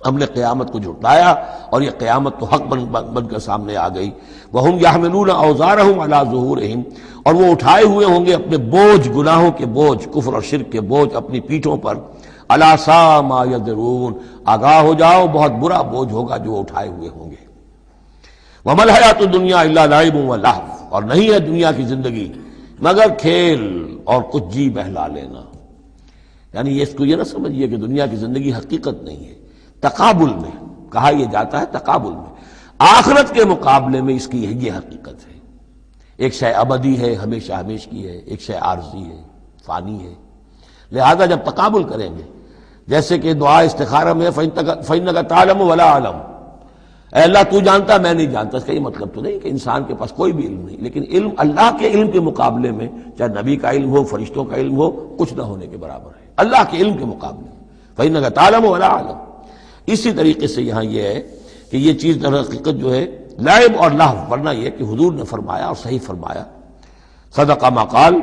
ہم نے قیامت کو جھٹلایا اور یہ قیامت تو حق بن کر سامنے آ گئی۔ وَهُمْ يَحْمِلُونَ أَوْزَارَهُمْ عَلَى ظُهُورِهِمْ، اور وہ اٹھائے ہوئے ہوں گے اپنے بوجھ، گناہوں کے بوجھ، کفر اور شرک کے بوجھ اپنی پیٹھوں پر۔ أَلَا سَاءَ مَا يَزِرُونَ، آگاہ ہو جاؤ بہت برا بوجھ ہوگا جو اٹھائے ہوئے ہوں گے۔ وَمَا الْحَيَاةُ الدُّنْيَا إِلَّا لَعِبٌ وَلَهْوٌ، اور نہیں ہے دنیا کی زندگی مگر کھیل اور کچھ جی بہلا لینا۔ یعنی اس کو یہ نہ سمجھیے کہ دنیا کی زندگی حقیقت نہیں ہے، تقابل میں کہا یہ جاتا ہے، تقابل میں آخرت کے مقابلے میں اس کی یہ حقیقت ہے۔ ایک شے ابدی ہے، ہمیشہ ہمیش کی ہے، ایک شے عارضی ہے، فانی ہے۔ لہذا جب تقابل کریں گے، جیسے کہ دعا استخارہ میں فَإِنَّكَ تَعْلَمُ وَلَا أَعْلَمُ، اے اللہ تو جانتا میں نہیں جانتا، اس کا یہ مطلب تو نہیں کہ انسان کے پاس کوئی بھی علم نہیں، لیکن علم اللہ کے علم کے مقابلے میں، چاہے نبی کا علم ہو، فرشتوں کا علم ہو، کچھ نہ ہونے کے برابر ہے اللہ کے علم کے مقابلے میں۔ فَإِنَّكَ تَعْلَمُ وَلَا أَعْلَمُ۔ اسی طریقے سے یہاں یہ ہے کہ یہ چیز در حقیقت جو ہے لعب اور لہو، ورنہ یہ کہ حضور نے فرمایا اور صحیح فرمایا، صدق ما قال،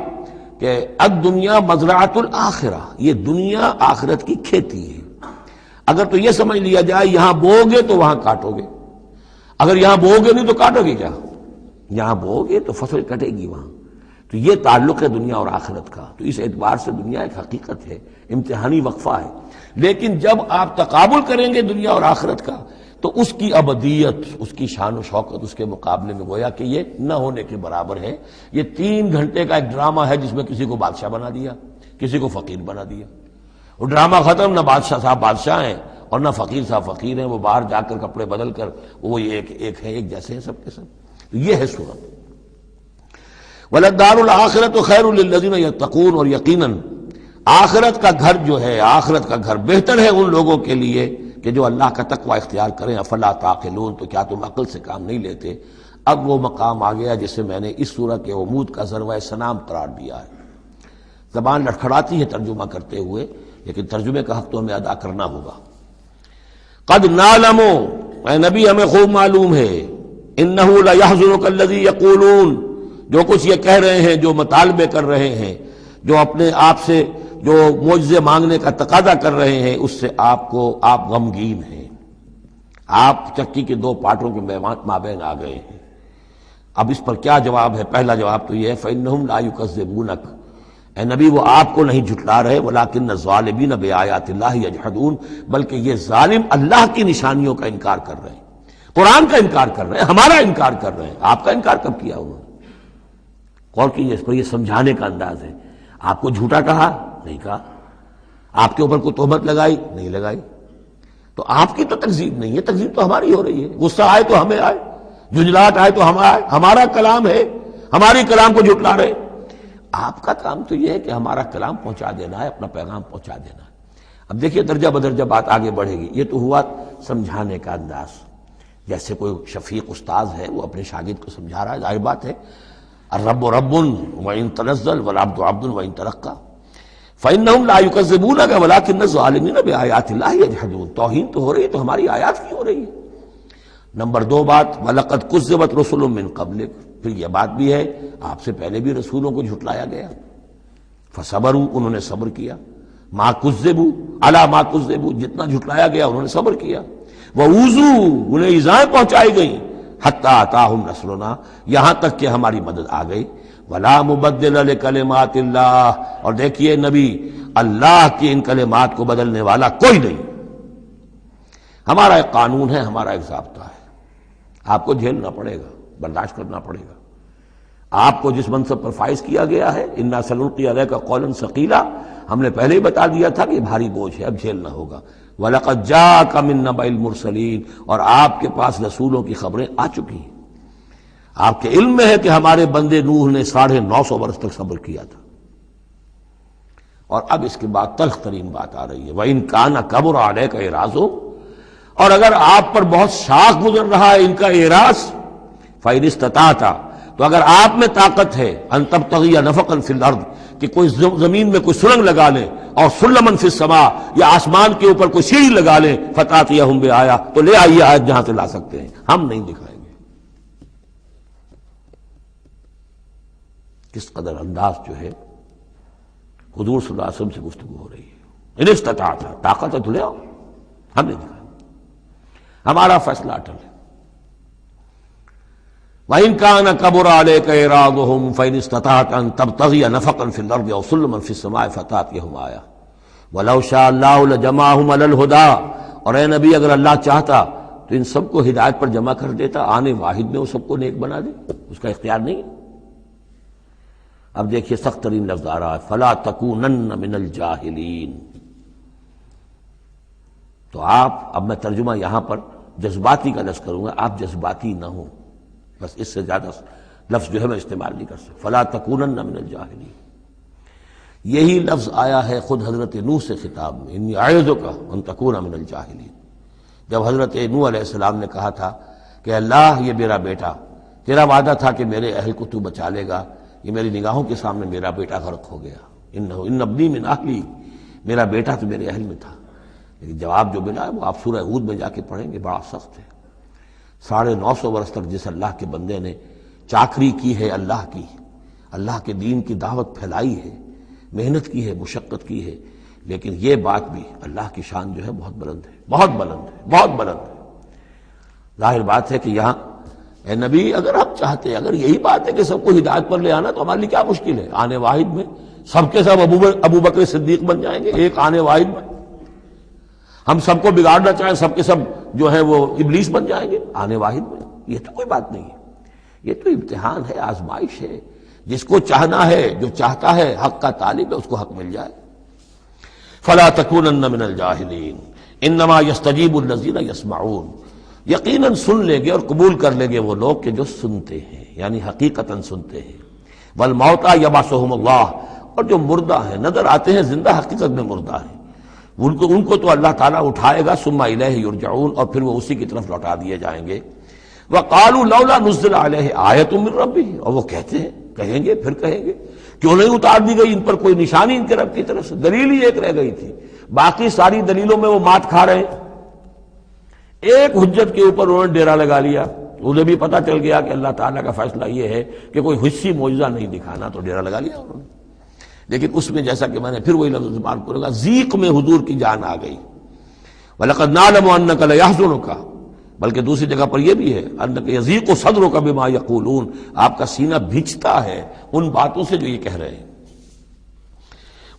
کہ الدنیا مزرعۃ الآخرہ، یہ دنیا آخرت کی کھیتی ہے۔ اگر تو یہ سمجھ لیا جائے یہاں بو گے تو وہاں کاٹو گے، اگر یہاں بو گے نہیں تو کاٹو گے کیا؟ یہاں بو گے تو فصل کٹے گی وہاں۔ تو یہ تعلق ہے دنیا اور آخرت کا، تو اس اعتبار سے دنیا ایک حقیقت ہے، امتحانی وقفہ ہے۔ لیکن جب آپ تقابل کریں گے دنیا اور آخرت کا تو اس کی ابدیت، اس کی شان و شوکت اس کے مقابلے میں گویا کہ یہ نہ ہونے کے برابر ہے۔ یہ 3 گھنٹے کا ایک ڈرامہ ہے جس میں کسی کو بادشاہ بنا دیا، کسی کو فقیر بنا دیا۔ وہ ڈرامہ ختم، نہ بادشاہ صاحب بادشاہ ہیں اور نہ فقیر صاحب فقیر ہیں، وہ باہر جا کر کپڑے بدل کر وہ ایک ہے، ایک جیسے ہیں سب کے سب۔ تو یہ ہے صورت۔ وَلَلدَّارُ الْآخِرَةُ خَيْرٌ لِلَّذِينَ يَتَّقُونَ، اور یقیناً آخرت کا گھر جو ہے، آخرت کا گھر بہتر ہے ان لوگوں کے لیے کہ جو اللہ کا تقوی اختیار کریں۔ افلا تعقلون، تو کیا تم عقل سے کام نہیں لیتے؟ اب وہ مقام آ گیا جسے میں نے اس سورہ کے عمود کا ذروہ سنام قرار دیا ہے۔ زبان لڑکھڑاتی ہے ترجمہ کرتے ہوئے، لیکن ترجمے کا حق تو ہمیں ادا کرنا ہوگا۔ قد نعلم، اے نبی ہمیں خوب معلوم ہے، انہ لیحزنک الذی یقولون، جو کچھ یہ کہہ رہے ہیں، جو مطالبے کر رہے ہیں، جو اپنے آپ سے جو معجزے مانگنے کا تقاضا کر رہے ہیں، اس سے آپ غمگین ہیں، آپ چکی کے 2 پارٹوں کے مابین آ گئے ہیں۔ اب اس پر کیا جواب ہے؟ پہلا جواب تو یہ ہے فإنہم لا یکذبونک، اے نبی وہ آپ کو نہیں جھٹلا رہے، ولکن الظالمین بآیات اللہ یجحدون، بلکہ یہ ظالم اللہ کی نشانیوں کا انکار کر رہے ہیں، قرآن کا انکار کر رہے ہیں، ہمارا انکار کر رہے ہیں۔ آپ کا انکار کب کیا انہوں نے؟ غور کیجیے، اس پر یہ سمجھانے کا انداز ہے۔ آپ کو جھوٹا کہا؟ نہیں کہا۔ آپ کے اوپر کوئی تہمت لگائی؟ نہیں لگائی۔ تو آپ کی تو تکذیب نہیں ہے، تکذیب تو ہماری ہو رہی ہے۔ غصہ آئے تو ہمیں آئے، جھنجھلاہٹ آئے تو ہمیں آئے، ہمارا کلام ہے، ہماری کلام کو جھٹلا رہے۔ آپ کا کام تو یہ ہے کہ ہمارا کلام پہنچا دینا ہے، اپنا پیغام پہنچا دینا ہے۔ اب دیکھیے درجہ بدرجہ بات آگے بڑھے گی۔ یہ تو ہوا سمجھانے کا انداز، جیسے کوئی شفیق استاذ ہے وہ اپنے شاگرد کو سمجھا رہا ہے، ظاہر بات ہے الرب رب وإن تنزل والعبد عبد وإن ترقى فإنهم لا يكذبونك ولكن الظالمين بآيات الله يجحدون۔ توہین تو ہو رہی ہے، تو ہماری آیات کی ہو رہی ہے۔ نمبر 2 بات وَلَقَدْ كُذِّبَتْ رُسُلٌ مِّن قَبْلِكَ، پھر یہ بات بھی ہے آپ سے پہلے بھی رسولوں کو جھٹلایا گیا، فصبروا، انہوں نے صبر کیا، ما كذبوا علی ما كذبوا، جتنا جھٹلایا گیا انہوں نے صبر کیا، وَأُوذُوا، انہیں ایذائیں پہنچائی گئیں، حتی اتاہم نصرنا، یہاں تک کہ ہماری مدد آ گئی، ولا مبدل لکلمات اللہ، اور دیکھیے نبی اللہ کی ان کلمات کو بدلنے والا کوئی نہیں۔ ہمارا ایک قانون ہے، ہمارا ایک ضابطہ ہے، آپ کو جھیلنا پڑے گا، برداشت کرنا پڑے گا۔ آپ کو جس منصب پر فائز کیا گیا ہے، انا سنلقی علیک قولا ثقیلا، ہم نے پہلے ہی بتا دیا تھا کہ بھاری بوجھ ہے، اب جھیلنا ہوگا۔ وَلَقَدْ جَاءَكَ مِن نَّبَإِ الْمُرْسَلِينَ، اور آپ کے پاس رسولوں کی خبریں آ چکی ہیں۔ آپ کے علم میں ہے کہ ہمارے بندے نوح نے 950 برس تک صبر کیا تھا۔ اور اب اس کے بعد تلخ ترین بات آ رہی ہے، وَإِن كَانَ كَبُرَ عَلَيْكَ إِعْرَاضُهُمْ، اور اگر آپ پر بہت شاق گزر رہا ہے ان کا اعراض، فَإِنِ اسْتَطَعْتَ، تو اگر آپ میں طاقت ہے، ان تبتغی نفقا فی الارض، کہ کوئی زمین میں کوئی سرنگ لگا لیں، اور سلما فی السماء، یا آسمان کے اوپر کوئی سیڑھی لگا لیں، فتاتیہم بآیہ، تو لے آئیے آیت جہاں سے لا سکتے ہیں، ہم نہیں دکھائیں گے۔ کس قدر انداز جو ہے حضور صلی اللہ علیہ وسلم سے گفتگو ہو رہی ہے۔ ان استطاعت، طاقت ہے تو لے آؤ، ہم نہیں دکھائیں گے، ہمارا فیصلہ اٹل ہے۔ وَإِن كَانَ كَبُرَ عَلَيْكَ إِعْرَاضُهُمْ فَإِنِ اسْتَطَعْتَ أَن تَبْتَغِيَ نَفَقًا فِي الْأَرْضِ أَوْ سُلَّمًا فِي السَّمَاءِ فَتَأْتِيَهُمْ آیَةٌ وَلَوْ شَاءَ اللَّهُ لَجَمَعَهُمْ عَلَى الْهُدَىٰ، اور اے نبی اگر اللہ چاہتا تو ان سب کو ہدایت پر جمع کر دیتا، آنے واحد میں وہ سب کو نیک بنا دے، اس کا اختیار نہیں ہے۔ اب دیکھیے سخت ترین لفظ آ رہا ہے، فَلَا تَكُونَنَّ مِنَ الْجَاهِلِينَ۔ تو آپ، اب میں ترجمہ یہاں پر جذباتی کا لفظ کروں گا، آپ جذباتی نہ ہوں، بس اس سے زیادہ لفظ جو ہے میں استعمال نہیں کر سکتا۔ فلا تکونن من الجاہلین، یہی لفظ آیا ہے خود حضرت نوح سے خطاب میں، انی اعوذک ان تکون من الجاہلین۔ جب حضرت نوح علیہ السلام نے کہا تھا کہ اللہ یہ میرا بیٹا، تیرا وعدہ تھا کہ میرے اہل کو تو بچا لے گا، یہ میری نگاہوں کے سامنے میرا بیٹا غرق ہو گیا، ان ابنی من اہلی، میرا بیٹا تو میرے اہل میں تھا۔ لیکن جواب جو ملا ہے وہ آپ سورہ ہود میں جا کے پڑھیں گے، بڑا سخت ہے۔ 950 برس تک جس اللہ کے بندے نے چاکری کی ہے اللہ کی، اللہ کے دین کی دعوت پھیلائی ہے، محنت کی ہے، مشقت کی ہے، لیکن یہ بات بھی اللہ کی شان جو ہے بہت بلند ہے، بہت بلند ہے، بہت بلند ہے۔ ظاہر بات ہے کہ یہاں اے نبی اگر آپ چاہتے، اگر یہی بات ہے کہ سب کو ہدایت پر لے آنا، تو ہمارے لیے کیا مشکل ہے؟ آنے واحد میں سب کے سب ابو بکر صدیق بن جائیں گے، ایک آنے واحد میں۔ ہم سب کو بگاڑنا چاہیں، سب کے سب جو ہے وہ ابلیس بن جائیں گے آنے واحد میں، یہ تو کوئی بات نہیں ہے، یہ تو امتحان ہے، آزمائش ہے۔ جس کو چاہنا ہے، جو چاہتا ہے، حق کا طالب ہے، اس کو حق مل جائے۔ فلا تکونن من الجاہلین انما یستجیب الذین یسمعون، یقیناً سن لیں گے اور قبول کر لیں گے وہ لوگ کہ جو سنتے ہیں، یعنی حقیقتاً سنتے ہیں۔ والموتى یبعثهم اللہ، اور جو مردہ ہیں، نظر آتے ہیں زندہ، حقیقت میں مردہ ہیں، ان کو تو اللہ تعالیٰ اٹھائے گا، ثم الیہ یرجعون، اور پھر وہ اسی کی طرف لوٹا دیے جائیں گے۔ وقالوا لولا نزل علیہ آیۃ من ربہ، اور وہ کہتے ہیں، کہیں گے، پھر کہیں گے، کیوں نہیں اتار دی گئی ان پر کوئی نشانی ان کے رب کی طرف سے؟ دلیل ہی ایک رہ گئی تھی، باقی ساری دلیلوں میں وہ مات کھا رہے ہیں۔ ایک حجت کے اوپر انہوں نے ڈیرا لگا لیا، انہیں بھی پتہ چل گیا کہ اللہ تعالیٰ کا فیصلہ یہ ہے کہ کوئی حسی معجزہ نہیں دکھانا، تو ڈیرا لگا لیا انہوں نے۔ لیکن اس میں جیسا کہ میں نے پھر وہی لفظ استعمال کروں گا، ذیق میں حضور کی جان آ گئی۔ وَلَقَدْ نَعْلَمُ أَنَّكَ لَيَحْزُنُكَ، بلکہ دوسری جگہ پر یہ بھی ہے، أَنَّكَ يَضِيقُ صَدْرُكَ بِمَا يَقُولُونَ، آپ کا سینہ بھیجتا ہے ان باتوں سے جو یہ کہہ رہے ہیں۔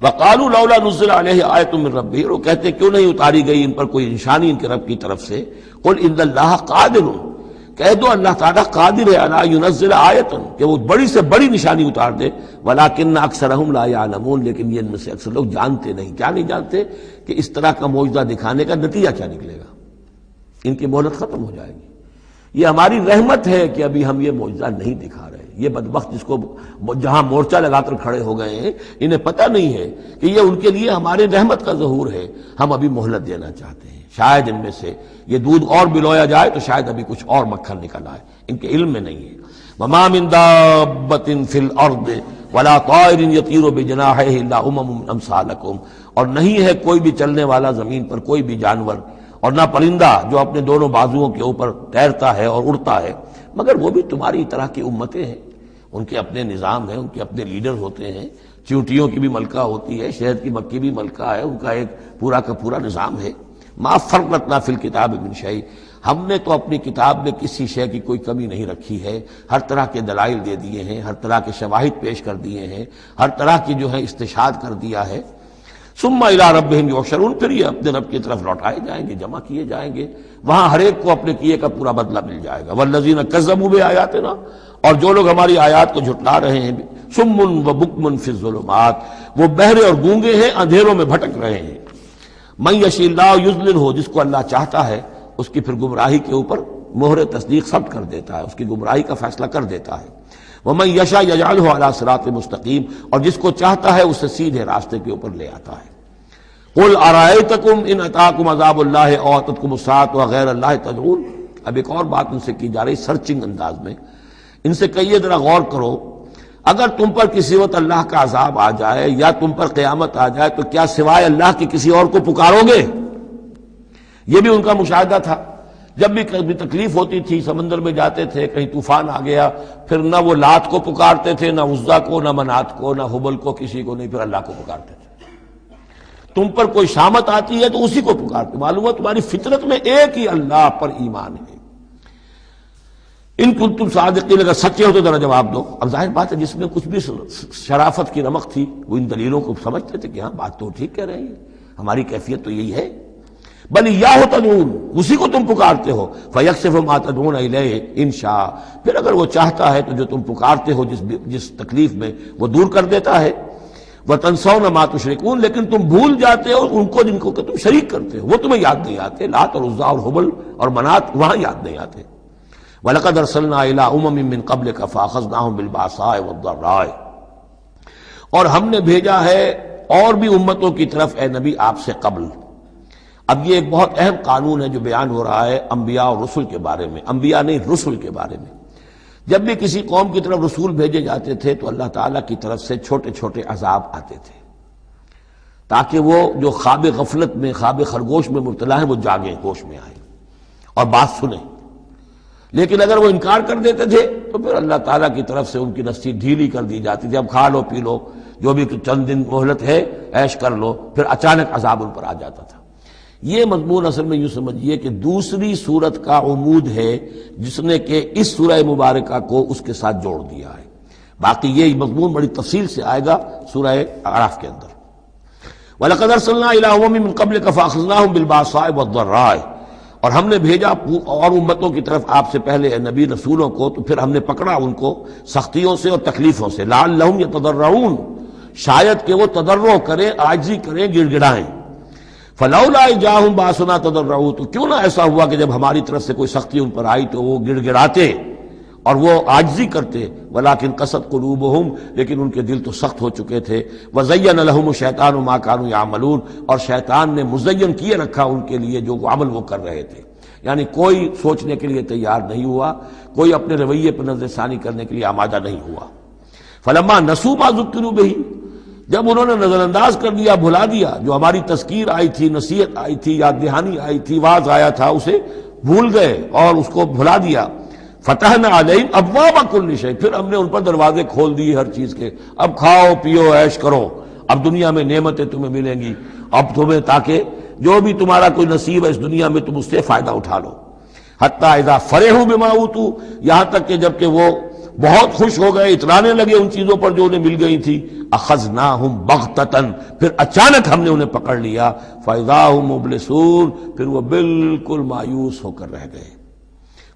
وَقَالُوا لَوْلَا نُزِّلَ عَلَيْهِ آیَةٌ مِّن رَبِّهِ، وہ کہتے ہیں کیوں نہیں اتاری گئی ان پر کوئی نشانی ان کے رب کی طرف سے۔ قُلْ إِنَّ اللَّهَ قَادِرٌ، کہہ دو اللہ تعالیٰ قادر ہے علی ینزل آیۃ، کہ وہ بڑی سے بڑی نشانی اتار دے، ولکن اکثرہم لا یعلمون، لیکن یہ ان میں سے اکثر لوگ جانتے نہیں۔ کیا نہیں جانتے؟ کہ اس طرح کا معجزہ دکھانے کا نتیجہ کیا نکلے گا، ان کی مہلت ختم ہو جائے گی۔ یہ ہماری رحمت ہے کہ ابھی ہم یہ معجزہ نہیں دکھا رہے۔ یہ بدبخت جس کو جہاں مورچہ لگا کر کھڑے ہو گئے ہیں، انہیں پتہ نہیں ہے کہ یہ ان کے لیے ہمارے رحمت کا ظہور ہے، ہم ابھی مہلت دینا چاہتے ہیں۔ شاید ان میں سے یہ دودھ اور بلویا جائے تو شاید ابھی کچھ اور مکھن نکل آئے، ان کے علم میں نہیں ہے۔ وَمَا مِن دَابَّةٍ فِي الْأَرْضِ وَلَا طَائِرٍ يَطِيرُ بِجَنَاحَيْهِ إِلَّا أُمَمٌ أَمْثَالُكُمْ، اور نہیں ہے کوئی بھی چلنے والا زمین پر، کوئی بھی جانور، اور نہ پرندہ جو اپنے دونوں بازوؤں کے اوپر تیرتا ہے اور اڑتا ہے، مگر وہ بھی تمہاری طرح کی امتیں ہیں، ان کے اپنے نظام ہیں، ان کے اپنے لیڈر ہوتے ہیں۔ چیونٹیوں کی بھی ملکہ ہوتی ہے، شہد کی مکھی بھی ملکہ ہے، ان کا ایک پورا کا پورا نظام ہے۔ ما فرطنا فی الکتاب من شیء، ہم نے تو اپنی کتاب میں کسی شے کی کوئی کمی نہیں رکھی ہے، ہر طرح کے دلائل دے دیے ہیں، ہر طرح کے شواہد پیش کر دیے ہیں، ہر طرح کی جو ہے استشہاد کر دیا ہے۔ ثم الی ربہم یحشرون، پھر یہ اپنے رب کی طرف لوٹائے جائیں گے، جمع کیے جائیں گے، وہاں ہر ایک کو اپنے کیے کا پورا بدلہ مل جائے گا۔ والذین کذبوا بآیاتنا، اور جو لوگ ہماری آیات کو جھٹلا رہے ہیں صم و بکم فی الظلمات، وہ بہرے اور گونگے ہیں، اندھیروں میں بھٹک رہے ہیں۔ من یشاء اللہ یضللہ، جس کو اللہ چاہتا ہے اس کی پھر گمراہی کے اوپر مہر تصدیق ثبت کر دیتا ہے، اس کی گمراہی کا فیصلہ کر دیتا ہے۔ ومن یشاء یجعلہ علی صراط مستقیم، اور جس کو چاہتا ہے اسے سیدھے راستے کے اوپر لے آتا ہے۔ قل ارأیتکم ان اتاکم عذاب اللہ او اتتکم الساعۃ وغیر اللہ تدعون۔ اب ایک اور بات ان سے کی جا رہی سرچنگ انداز میں، ان سے کہیے ذرا غور کرو، اگر تم پر کسی وقت اللہ کا عذاب آ جائے یا تم پر قیامت آ جائے تو کیا سوائے اللہ کے کسی اور کو پکارو گے؟ یہ بھی ان کا مشاہدہ تھا، جب بھی کبھی تکلیف ہوتی تھی سمندر میں جاتے تھے، کہیں طوفان آ گیا، پھر نہ وہ لات کو پکارتے تھے، نہ عزا کو، نہ منات کو، نہ حبل کو، کسی کو نہیں، پھر اللہ کو پکارتے تھے۔ تم پر کوئی شامت آتی ہے تو اسی کو پکارتے، معلوم ہے تمہاری فطرت میں ایک ہی اللہ پر ایمان ہے۔ ان کنتم صادقین، اگر سچے ہو تو ذرا جواب دو۔ اب ظاہر بات ہے جس میں کچھ بھی شرافت کی رمق تھی وہ ان دلیلوں کو سمجھتے تھے کہ ہاں بات تو ٹھیک کہہ رہے ہیں، ہماری کیفیت تو یہی ہے۔ بل ایاہ تدعون، اسی کو تم پکارتے ہو۔ فیکشف ما تدعون الیہ ان شاء، پھر اگر وہ چاہتا ہے تو جو تم پکارتے ہو جس تکلیف میں وہ دور کر دیتا ہے۔ وتنسون ما تشرکون، لیکن تم بھول جاتے ہو ان کو جن کو کہ تم شریک کرتے ہو، وہ تمہیں یاد نہیں آتے، لات اور عزا اور حبل اور منات وہاں یاد نہیں آتے۔ وَلَقَدْ أَرْسَلْنَا إِلَىٰ أُمَمٍ مِّن قَبْلِكَ فَأَخَذْنَاهُمْ بِالْبَأْسَاءِ وَالضَّرَّاءِ، اور ہم نے بھیجا ہے اور بھی امتوں کی طرف اے نبی آپ سے قبل۔ اب یہ ایک بہت اہم قانون ہے جو بیان ہو رہا ہے انبیاء اور رسل کے بارے میں، انبیاء نہیں رسل کے بارے میں۔ جب بھی کسی قوم کی طرف رسول بھیجے جاتے تھے تو اللہ تعالیٰ کی طرف سے چھوٹے چھوٹے عذاب آتے تھے تاکہ وہ جو خواب غفلت میں، خواب خرگوش میں مبتلا ہیں وہ جاگیں، ہوش میں آئیں اور بات سنیں۔ لیکن اگر وہ انکار کر دیتے تھے تو پھر اللہ تعالیٰ کی طرف سے ان کی رسی ڈھیلی کر دی جاتی تھی، اب کھا لو پی لو، جو بھی چند دن مہلت ہے عیش کر لو، پھر اچانک عذاب ان پر آ جاتا تھا۔ یہ مضمون اصل میں یوں سمجھیے کہ دوسری سورت کا عمود ہے جس نے کہ اس سورہ مبارکہ کو اس کے ساتھ جوڑ دیا ہے۔ باقی یہ مضمون بڑی تفصیل سے آئے گا سورہ اعراف کے اندر۔ وَلَقَدْ أَرْسَلْنَا إِلَىٰ أُمَمٍ مِّن قَبْلِكَ فَأَخَذْنَاهُمْ بِالْبَأْسَاءِ وَالضَّرَّاءِ، اور ہم نے بھیجا اور امتوں کی طرف آپ سے پہلے نبی رسولوں کو، تو پھر ہم نے پکڑا ان کو سختیوں سے اور تکلیفوں سے، لعلہم یتضرعون، شاید کہ وہ تضرع کریں، عاجزی کریں، گڑ گڑائیں۔ فلولا جاءہم باسنا تضرعوا، تو کیوں نہ ایسا ہوا کہ جب ہماری طرف سے کوئی سختی ان پر آئی تو وہ گڑ گڑاتے اور وہ عاجزی کرتے۔ ولکن قست قلوبہم، لیکن ان کے دل تو سخت ہو چکے تھے۔ وزین لہم الشیطان ما کانوا یعملون، اور شیطان نے مزین کیے رکھا ان کے لیے جو عمل وہ کر رہے تھے، یعنی کوئی سوچنے کے لیے تیار نہیں ہوا، کوئی اپنے رویے پر نظر ثانی کرنے کے لیے آمادہ نہیں ہوا۔ فلما نسوا ما ذکروا بہ، جب انہوں نے نظر انداز کر دیا، بھلا دیا، جو ہماری تذکیر آئی تھی، نصیحت آئی تھی، یاد دہانی آئی تھی، واعظ آیا تھا، اسے بھول گئے اور اس کو بھلا دیا۔ فتحنا علیہم ابواب کل شیء، پھر ہم نے ان پر دروازے کھول دیے ہر چیز کے، اب کھاؤ پیو عیش کرو، اب دنیا میں نعمتیں تمہیں ملیں گی، اب تمہیں تاکہ جو بھی تمہارا کوئی نصیب ہے اس دنیا میں تم اس سے فائدہ اٹھا لو۔ حتی اذا فرحوا بما اوتوا، یہاں تک کہ جب کہ وہ بہت خوش ہو گئے، اترانے لگے ان چیزوں پر جو انہیں مل گئی تھی، اخذناہم بغتۃ، پھر اچانک ہم نے انہیں پکڑ لیا، فاذا هم مبلسون، پھر وہ بالکل مایوس ہو کر رہ گئے۔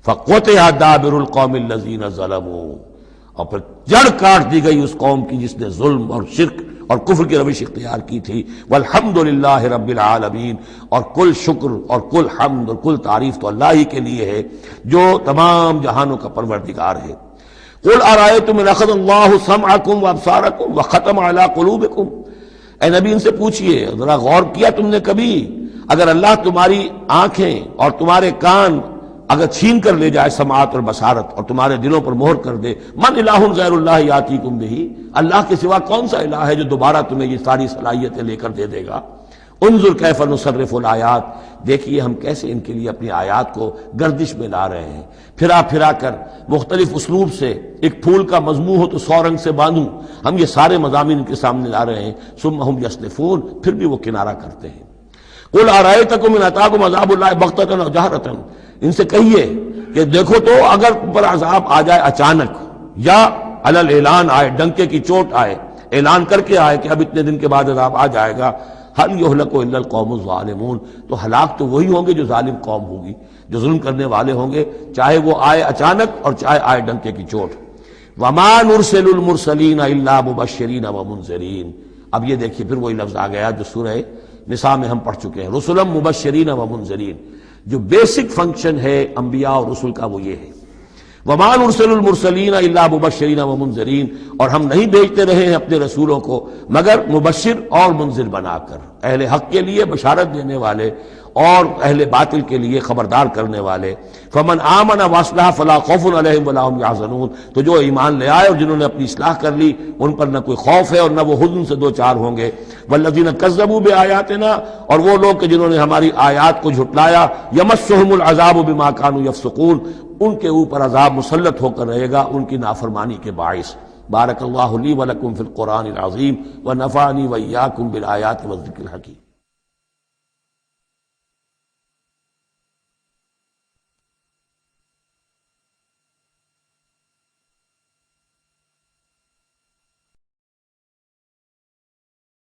فقطع دابر القوم الذین ظلموا، اور پھر جڑ کاٹ دی گئی اس قوم کی جس نے ظلم اور شرک اور کفر کی روش اختیار کی تھی۔ والحمدللہ رب العالمین، اور کل شکر اور کل حمد اور کل تعریف تو اللہ ہی کے لیے ہے جو تمام جہانوں کا پروردگار ہے۔ قل ارأیتم ان اخذ اللہ سمعکم وابصارکم وختم علی قلوبکم، اے نبی ان سے پوچھئے، ذرا غور کیا تم نے کبھی، اگر اللہ تمہاری آنکھیں اور تمہارے کان اگر چھین کر لے جائے سماعت اور بصارت اور تمہارے دلوں پر مہر کر دے، من الہ غیر اللہ یاتیکم بہ، اللہ کے سوا کون سا الہ ہے جو دوبارہ تمہیں یہ ساری صلاحیتیں لے کر دے دے گا۔ انظر کیف نصرف الآیات، دیکھیے ہم کیسے ان کے لیے اپنی آیات کو گردش میں لا رہے ہیں، پھرا پھرا کر مختلف اسلوب سے، ایک پھول کا مضمون ہو تو 100 رنگ سے باندھوں، ہم یہ سارے مضامین ان کے سامنے لا رہے ہیں۔ ثم ہم یصدفون، پھر بھی وہ کنارہ کرتے ہیں۔ قل ارأیتکم ان اتاکم عذاب اللہ بغتۃ و جہرۃ، ان سے کہیے کہ دیکھو تو اگر تم پر عذاب آ جائے اچانک یا علی الاعلان آئے، ڈنکے کی چوٹ آئے، اعلان کر کے آئے کہ اب اتنے دن کے بعد عذاب آ جائے گا، هل يهلك الا القوم الظالمون، تو ہلاک تو وہی ہوں گے جو ظالم قوم ہوگی، جو ظلم کرنے والے ہوں گے، چاہے وہ آئے اچانک اور چاہے آئے ڈنکے کی چوٹ۔ وما نرسل المرسلین الا مبشرین ومنذرین. اب یہ دیکھیے پھر وہی لفظ آ گیا جو سورہ نساء میں ہم پڑھ چکے ہیں، رسلا مبشرین ومنذرین. جو بیسک فنکشن ہے انبیاء اور رسل کا وہ یہ ہے. وما نرسل المرسلین الا مبشرین ومنذرین، اور ہم نہیں بھیجتے رہے ہیں اپنے رسولوں کو مگر مبشر اور منذر بنا کر، اہل حق کے لیے بشارت دینے والے اور اہل باطل کے لیے خبردار کرنے والے. فمن آمن واصلح فلا خوف علیہم ولا هم يحزنون. تو جو ایمان لے آئے اور جنہوں نے اپنی اصلاح کر لی ان پر نہ کوئی خوف ہے اور نہ وہ حزن سے دو چار ہوں گے. والذین کذبوا بآیاتنا، اور وہ لوگ کہ جنہوں نے ہماری آیات کو جھٹلایا، یمسهم العذاب بما كانوا يفسقون، ان کے اوپر عذاب مسلط ہو کر رہے گا ان کی نافرمانی کے باعث. بارک اللہ لی ولکم فی القرآن العظیم ونفعنی وإیاکم بالآیات والذکر الحکیم.